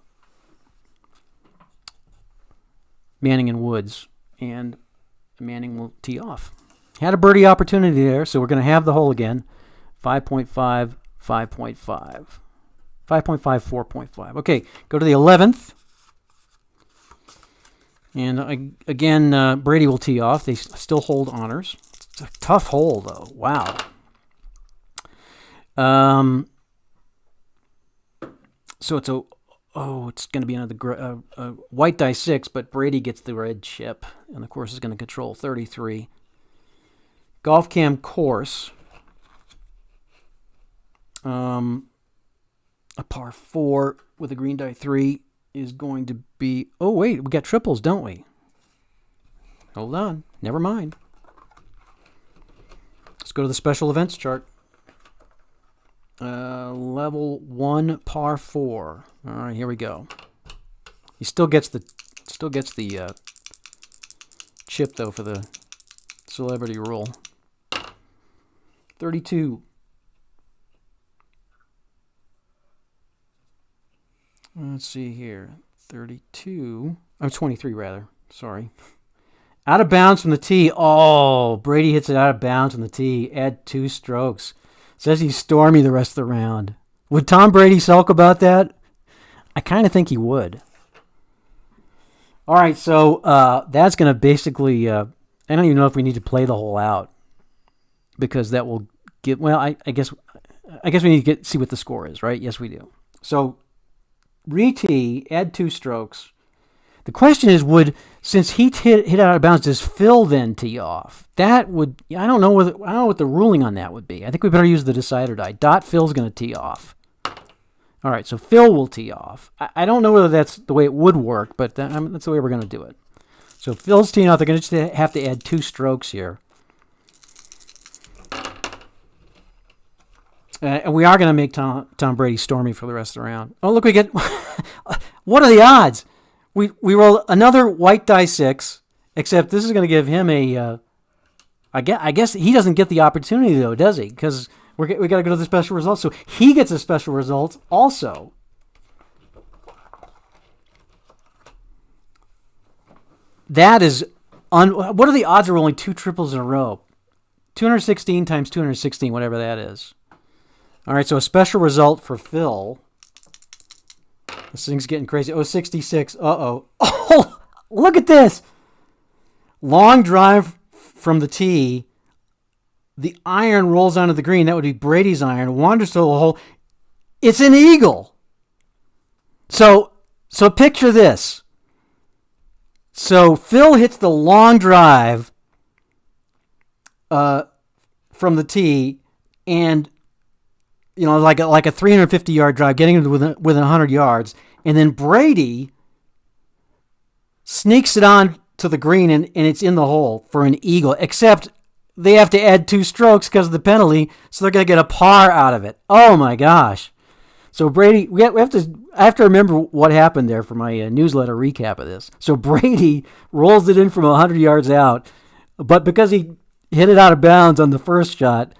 [SPEAKER 1] Manning and Woods, and Manning will tee off. Had a birdie opportunity there, so we're going to have the hole again. 5.5, 5.5. 5.5, 4.5. Okay, go to the 11th. And again, Brady will tee off. They still hold honors. It's a tough hole, though. Wow. So it's it's going to be another white die 6, but Brady gets the red chip, and the course is going to control 33. Golf Cam course. A par 4 with a green die 3 is going to be... Oh, wait, we got triples, don't we? Hold on. Never mind. Let's go to the special events chart. Level 1, par 4. All right, here we go. He still gets the chip, though, for the celebrity rule. 32. Let's see here. 32. I'm 23, rather. Sorry. Out of bounds from the tee. Oh, Brady hits it out of bounds from the tee. Add 2 strokes. Says he's stormy the rest of the round. Would Tom Brady sulk about that? I kind of think he would. All right, so that's going to basically... I don't even know if we need to play the hole out, because that will give... Well, I guess we need to see what the score is, right? Yes, we do. So... Re-tee, add 2 strokes. The question is, since he hit out of bounds, does Phil then tee off? That would... I don't know what the ruling on that would be. I think we better use the decider die. Phil's going to tee off. All right, so Phil will tee off. I don't know whether that's the way it would work, but that's the way we're going to do it. So Phil's teeing off. They're going to just have to add 2 strokes here. And we are going to make Tom Brady stormy for the rest of the round. Oh, look, we get... What are the odds? We roll another white die 6, except this is going to give him a... I guess he doesn't get the opportunity, though, does he? Because we got to go to the special result. So he gets a special result also. That is... What are the odds of rolling 2 triples in a row? 216 times 216, whatever that is. All right, so a special result for Phil. This thing's getting crazy. Oh, 66. Uh-oh. Oh, look at this. Long drive from the tee. The iron rolls onto the green. That would be Brady's iron. Wanders to the hole. It's an eagle. So picture this. So Phil hits the long drive from the tee, and like a 350-yard drive, getting into within 100 yards, and then Brady sneaks it on to the green, and it's in the hole for an eagle. Except they have to add 2 strokes because of the penalty, so they're going to get a par out of it. Oh my gosh! So Brady, I have to remember what happened there for my newsletter recap of this. So Brady rolls it in from 100 yards out, but because he hit it out of bounds on the first shot,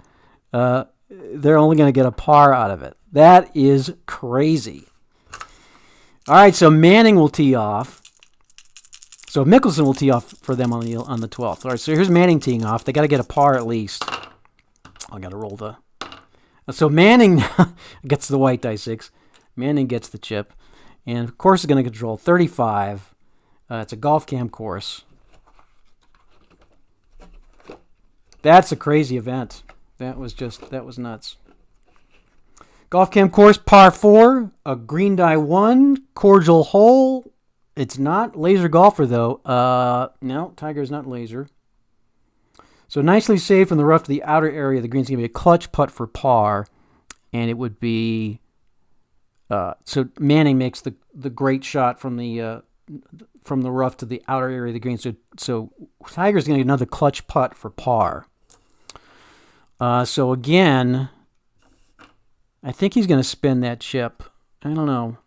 [SPEAKER 1] they're only going to get a par out of it. That is crazy. All right, so Manning will tee off. So Mickelson will tee off for them on the 12th. All right, so here's Manning teeing off. They got to get a par at least. I got to roll the... So Manning gets the white die 6. Manning gets the chip. And of course, is going to control 35. It's a golf cam course. That's a crazy event. That was nuts. Golf cam course, par 4, a green die 1, cordial hole. It's not laser golfer, though. No, Tiger's not laser. So nicely saved from the rough to the outer area. The green's going to be a clutch putt for par. And it would be... so Manning makes the great shot from the rough to the outer area of the green. So Tiger's going to get another clutch putt for par. So again, I think he's going to spin that chip. I don't know.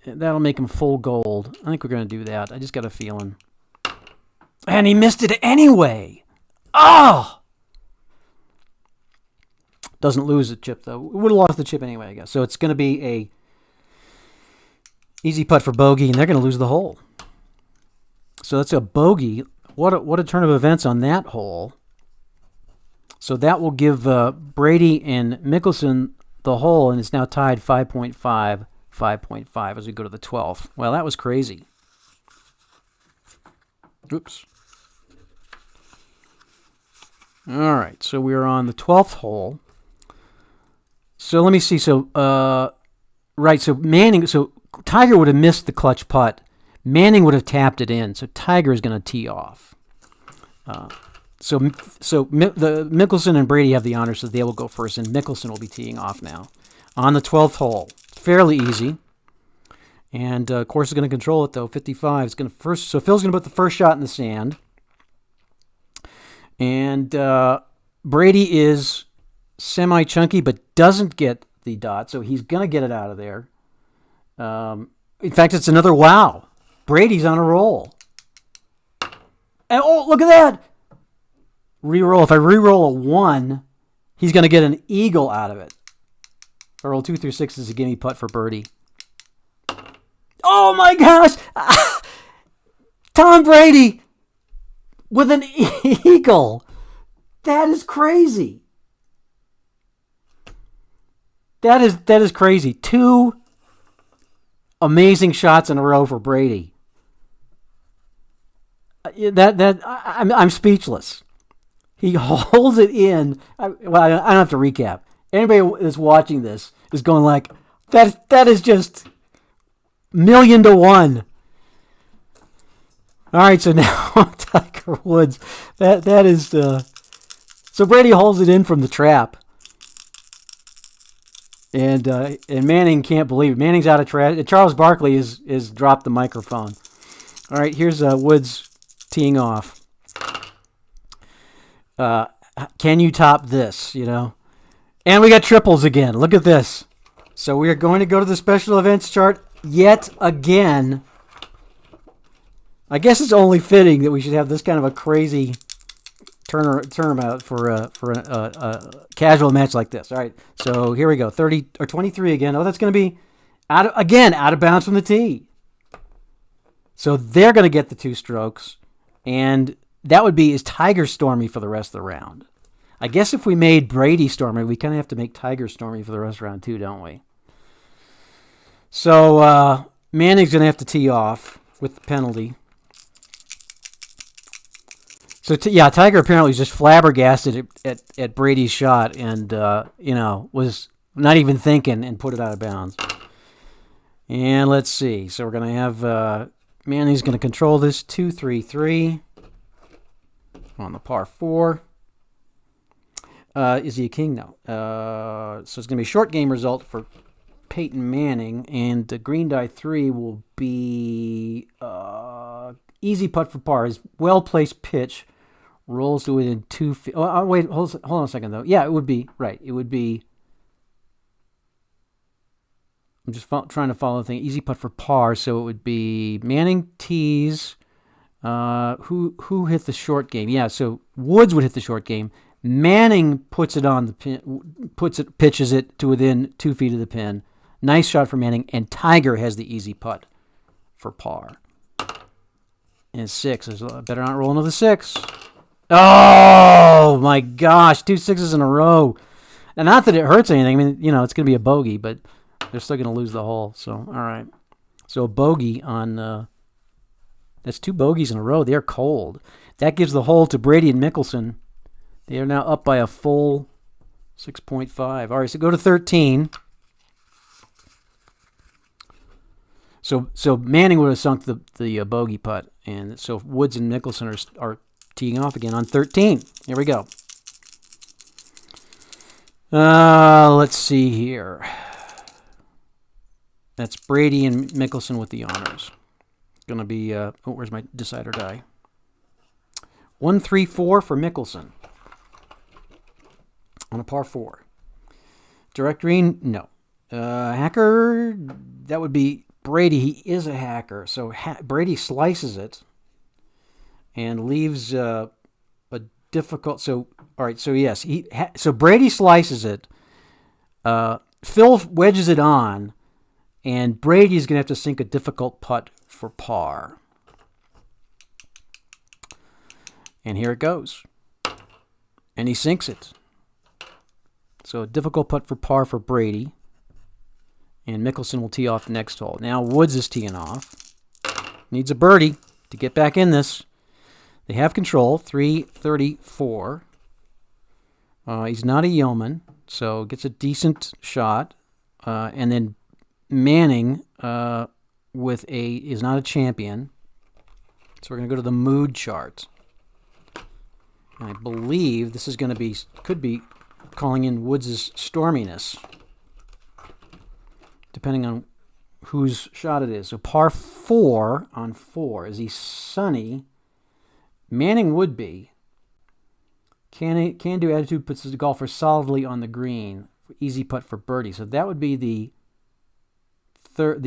[SPEAKER 1] That'll make him full gold. I think we're going to do that. I just got a feeling. And he missed it anyway. Oh! Doesn't lose the chip, though. Would have lost the chip anyway, I guess. So it's going to be a easy putt for bogey, and they're going to lose the hole. So that's a bogey. What a turn of events on that hole. So that will give Brady and Mickelson the hole, and it's now tied 5.5, 5.5 as we go to the 12th. Well, that was crazy. Oops. All right, so we're on the 12th hole. So let me see. So, right, so Tiger would have missed the clutch putt. Manning would have tapped it in, so Tiger is going to tee off. So the Mickelson and Brady have the honor, so they will go first, and Mickelson will be teeing off now on the 12th hole. Fairly easy, and of course is going to control it though. 55 is going to first. So Phil's going to put the first shot in the sand, and Brady is semi-chunky but doesn't get the dot, so he's going to get it out of there. In fact, it's another wow. Brady's on a roll. And oh, look at that! Reroll. If I reroll a 1, he's going to get an eagle out of it. I roll 2 through 6 is a gimme putt for birdie. Oh my gosh! Tom Brady with an eagle. That is crazy. That is crazy. 2 amazing shots in a row for Brady. I'm speechless. He holds it in. I don't have to recap. Anybody that's watching this is going like, that is just 1,000,000 to 1. All right, so now Tiger Woods. That is so Brady holds it in from the trap, and Manning can't believe it. Manning's out of trash. Charles Barkley is dropped the microphone. All right, here's Woods teeing off. Can you top this? And And we got triples again. Look at this. So we are going to go to the special events chart yet again. I guess it's only fitting that we should have this kind of a crazy turnabout for a casual match like this. All right, so here we go. 30 or 23 again. Oh, that's going to be out of bounds from the tee. So they're going to get the 2 strokes, and that would be is Tiger Stormy for the rest of the round. I guess if we made Brady Stormy, we kind of have to make Tiger Stormy for the rest of the round too, don't we? So Manning's going to have to tee off with the penalty. So, Tiger apparently was just flabbergasted at Brady's shot and, was not even thinking and put it out of bounds. And let's see. So we're going to have Manning's going to control this 2-3-3 on the par 4. Is he a king? No. So it's going to be a short game result for Peyton Manning, and the green die 3 will be easy putt for par. His well-placed pitch rolls to within 2 feet. Oh, wait, hold on a second, though. Yeah, it would be, right. It would be, I'm just trying to follow the thing. Easy putt for par, so it would be Manning tees. Who hit the short game? Yeah, so Woods would hit the short game. Manning puts it on the pin, pitches it to within 2 feet of the pin. Nice shot for Manning, and Tiger has the easy putt for par. And 6 is better not roll another 6. Oh my gosh, 2 6s in a row. And not that it hurts anything. I mean, it's going to be a bogey, but they're still going to lose the hole. So, all right. So a bogey on. That's 2 bogeys in a row. They're cold. That gives the hole to Brady and Mickelson. They are now up by a full 6.5. All right, so go to 13. So Manning would have sunk the bogey putt, and so Woods and Mickelson are teeing off again on 13. Here we go. Let's see here. That's Brady and Mickelson with the honors. Going to be where's my decider die? 1-3-4 for Mickelson on a par 4. Direct green, no. Hacker, that would be Brady. He is a hacker, so Brady slices it and leaves a difficult. So all right, so yes, so Brady slices it. Phil wedges it on, and Brady's gonna have to sink a difficult putt for par. And here it goes, and he sinks it. So a difficult putt for par for Brady. And Mickelson will tee off next hole. Now Woods is teeing off. Needs a birdie to get back in this. They have control. 334. He's not a yeoman, so gets a decent shot. And then Manning is not a champion. So we're going to go to the mood chart. And I believe this is going to could be calling in Woods' storminess, depending on whose shot it is. So par 4 on 4. Is he sunny? Manning would be. Can-do attitude puts the golfer solidly on the green. Easy putt for birdie. So that would be the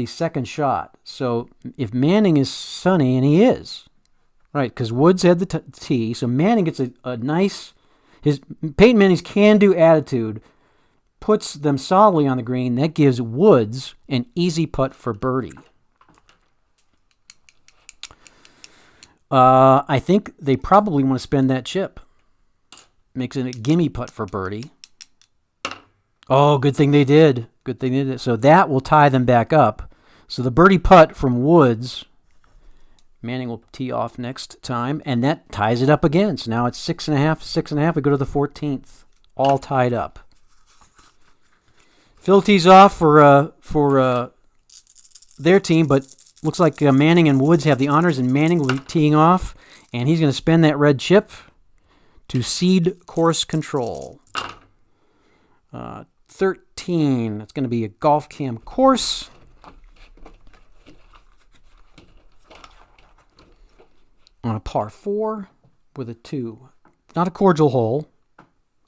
[SPEAKER 1] second shot. So if Manning is sunny, and he is, right, because Woods had the tee, so Manning gets a nice, Peyton Manning's can-do attitude puts them solidly on the green. That gives Woods an easy putt for birdie. I think they probably want to spend that chip. Makes it a gimme putt for birdie. Oh, good thing they did. Good thing they did. So that will tie them back up. So the birdie putt from Woods, Manning will tee off next time, and that ties it up again. So now it's 6.5. We go to the 14th. All tied up. Phil tees off for their team, but looks like Manning and Woods have the honors, and Manning will be teeing off, and he's going to spend that red chip to cede course control. 13. It's going to be a golf cam course. On a par 4 with a 2. Not a cordial hole.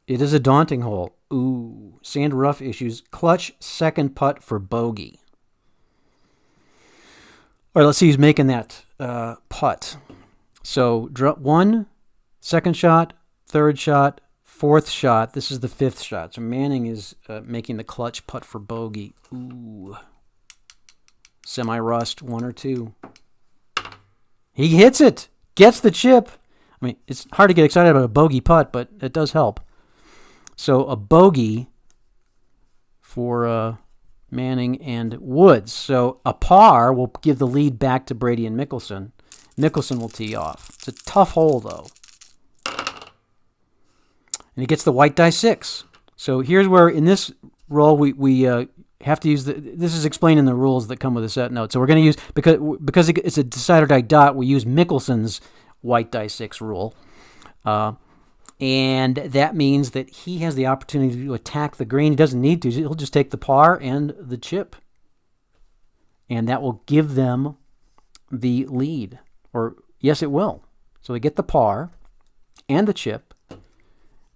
[SPEAKER 1] It is a daunting hole. Ooh, sand rough issues. Clutch second putt for bogey. All right, let's see who's making that putt. So, drop one, second shot, third shot, fourth shot. This is the fifth shot. So, Manning is making the clutch putt for bogey. Ooh. Semi-rust, one or two. He hits it. Gets the chip. I mean, it's hard to get excited about a bogey putt, but it does help. So, a bogey for Manning and Woods. So, a par will give the lead back to Brady and Mickelson. Mickelson will tee off. It's a tough hole, though. And he gets the white die 6. So here's where, in this roll, we have to use this is explained in the rules that come with a set note. So we're going to use, because it's a decider die dot, we use Mickelson's white die 6 rule. And that means that he has the opportunity to attack the green. He doesn't need to. He'll just take the par and the chip. And that will give them the lead. Or, yes, it will. So they get the par and the chip,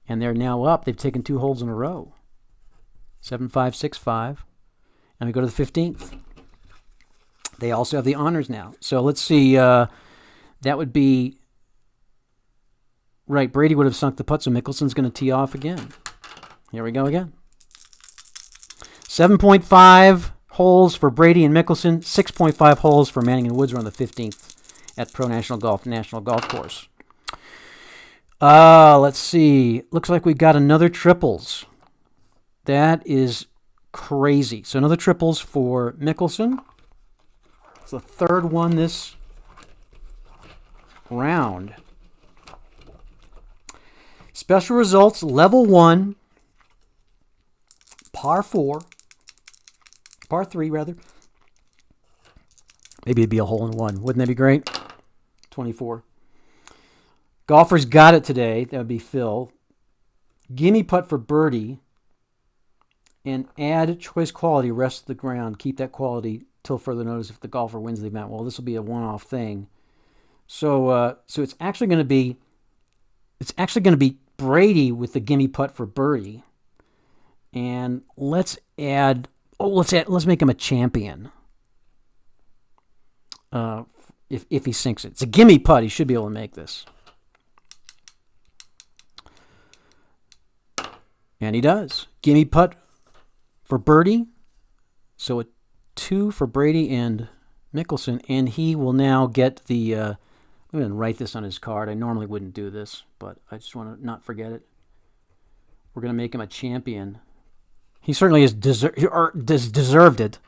[SPEAKER 1] and they're now up. They've taken 2 holes in a row. 7-5, 6-5. And we go to the 15th. They also have the honors now. So let's see. That would be, right, Brady would have sunk the putt, so Mickelson's going to tee off again. Here we go again. 7.5 holes for Brady and Mickelson. 6.5 holes for Manning and Woods. We're on the 15th. At Pro National Golf Course. Let's see. Looks like we got another triples. That is crazy. So another triples for Mickelson. It's the third one this round. Special results, level 1, par 3 rather. Maybe it'd be a hole in one. Wouldn't that be great? 24. Golfers got it today. That would be Phil. Gimme putt for birdie. And add choice quality, rest of the ground. Keep that quality till further notice if the golfer wins the event. Well, this will be a one-off thing. So it's actually going to be Brady with the gimme putt for birdie. And let's make him a champion. If he sinks it. It's a gimme putt. He should be able to make this. And he does. Gimme putt for birdie. So a 2 for Brady and Mickelson. And he will now get the... I'm going to write this on his card. I normally wouldn't do this, but I just want to not forget it. We're going to make him a champion. He certainly has deserved it.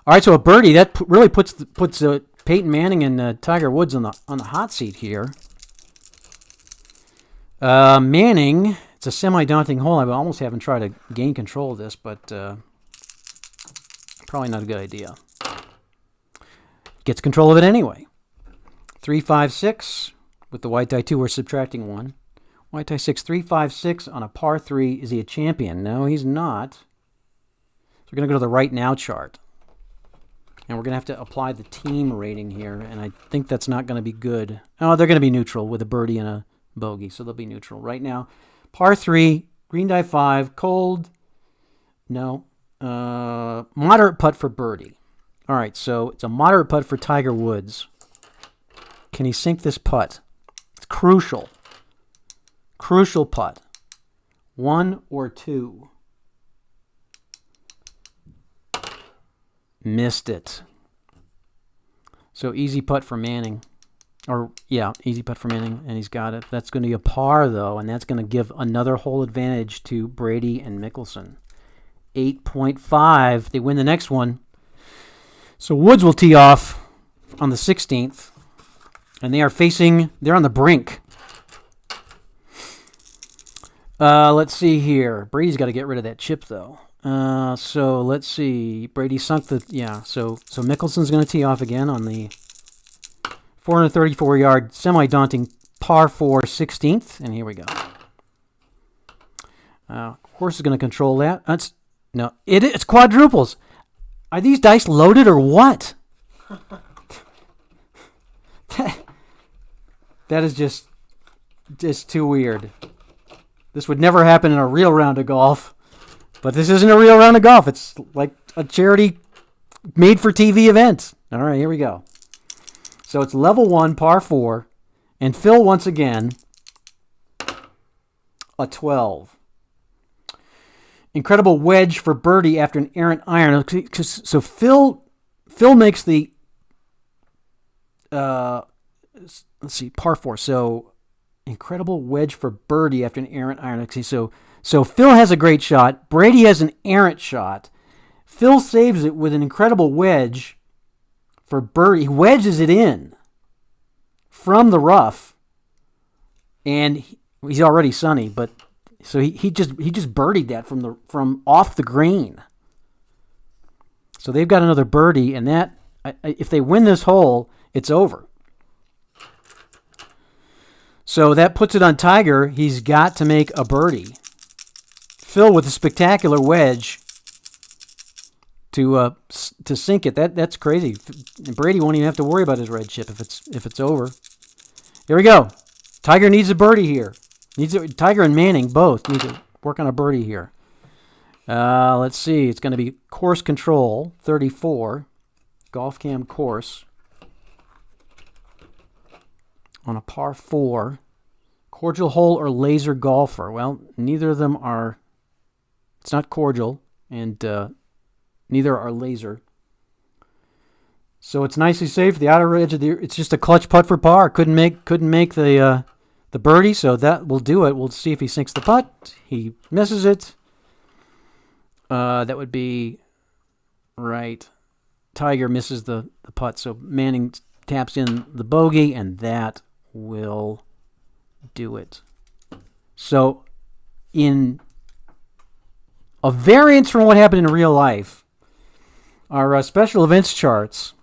[SPEAKER 1] All right, so a birdie. That really puts Peyton Manning and Tiger Woods on the hot seat here. Manning, it's a semi-daunting hole. I almost haven't tried to gain control of this, but probably not a good idea. Gets control of it anyway. 3, 5, 6 with the white die 2. We're subtracting 1. White die 6, 3, 5, 6 on a par 3. Is he a champion? No, he's not. So we're going to go to the right now chart. And we're going to have to apply the team rating here, and I think that's not going to be good. Oh, they're going to be neutral with a birdie and a bogey, so they'll be neutral. Right now, par 3, green die 5, cold, no, moderate putt for birdie. All right, so it's a moderate putt for Tiger Woods. Can he sink this putt? It's crucial. Crucial putt. 1 or 2. Missed it. So easy putt for Manning. Easy putt for Manning, and he's got it. That's going to be a par, though, and that's going to give another hole advantage to Brady and Mickelson. 8.5. They win the next one. So Woods will tee off on the 16th, and they're on the brink. Let's see here. Brady's got to get rid of that chip, though. So let's see. Brady sunk the... Yeah, so Mickelson's going to tee off again on the 434-yard semi-daunting par 4 16th. And here we go. Horse is going to control that. It's quadruples. Are these dice loaded or what? That is just too weird. This would never happen in a real round of golf. But this isn't a real round of golf. It's like a charity made-for-TV event. All right, here we go. So it's level 1, par 4. And Phil, once again, a 12. Incredible wedge for birdie after an errant iron. So Phil makes the, let's see, par 4. So incredible wedge for birdie after an errant iron. Okay, so Phil has a great shot. Brady has an errant shot. Phil saves it with an incredible wedge for birdie. He wedges it in from the rough, and he's already sunny, but so he just birdied that from off the green. So they've got another birdie, and that if they win this hole, it's over. So that puts it on Tiger. He's got to make a birdie. Phil with a spectacular wedge to sink it. That's crazy. Brady won't even have to worry about his red chip if it's over. Here we go. Tiger needs a birdie here. Tiger and Manning both need to work on a birdie here. Let's see. It's going to be course control 34, golf cam course on a par 4. Cordial hole or laser golfer? Well, neither of them are. It's not cordial, and neither are laser. So it's nicely safe. The outer edge of it's just a clutch putt for par. Couldn't make the birdie, so that will do it. We'll see if he sinks the putt. He misses it. That would be right. Tiger misses the putt, so Manning taps in the bogey, and that will do it. So in a variance from what happened in real life, our special events charts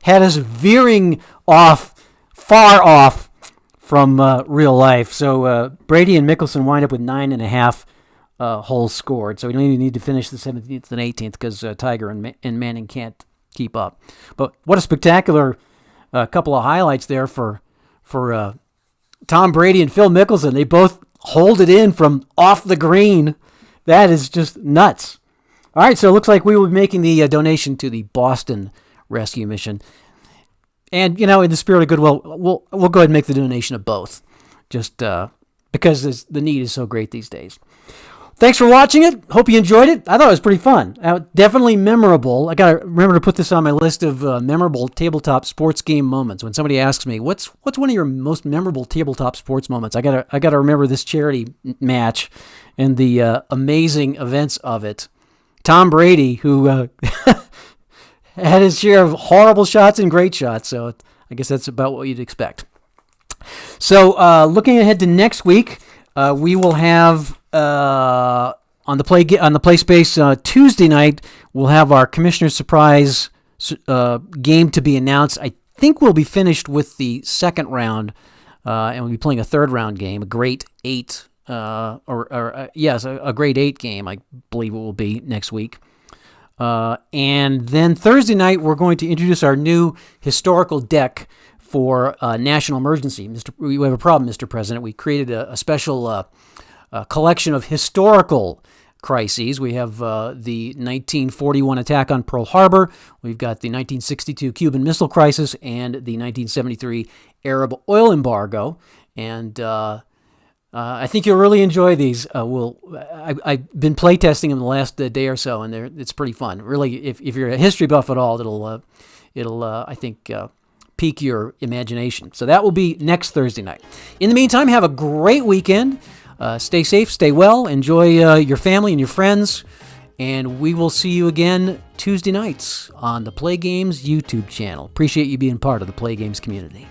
[SPEAKER 1] had us veering far off from real life. So Brady and Mickelson wind up with 9.5 holes scored. So we don't even need to finish the 17th and 18th because Tiger and Manning can't keep up. But what a spectacular couple of highlights there for Tom Brady and Phil Mickelson. They both hold it in from off the green. That is just nuts. All right, so it looks like we will be making the donation to the Boston Rescue Mission. And, in the spirit of goodwill, we'll go ahead and make the donation of both, just because the need is so great these days. Thanks for watching it. Hope you enjoyed it. I thought it was pretty fun. Definitely memorable. I got to remember to put this on my list of memorable tabletop sports game moments. When somebody asks me, what's one of your most memorable tabletop sports moments? I got to remember this charity match and the amazing events of it. Tom Brady, who had his share of horrible shots and great shots, so I guess that's about what you'd expect. So looking ahead to next week, we will have on the play space Tuesday night. We'll have our Commissioner's Surprise game to be announced. I think we'll be finished with the second round, and we'll be playing a third round game, a Great 8, a Great 8 game. I believe it will be next week. And then Thursday night, we're going to introduce our new historical deck for national emergency. We have a problem, Mr. President. We created a special collection of historical crises. We have the 1941 attack on Pearl Harbor. We've got the 1962 Cuban Missile Crisis and the 1973 Arab oil embargo. And I think you'll really enjoy these. I've been playtesting them the last day or so, and it's pretty fun. Really, if you're a history buff at all, it'll I think pique your imagination. So that will be next Thursday night. In the meantime, have a great weekend. Stay safe, stay well, enjoy your family and your friends, and we will see you again Tuesday nights on the Play Games YouTube channel. Appreciate you being part of the Play Games community.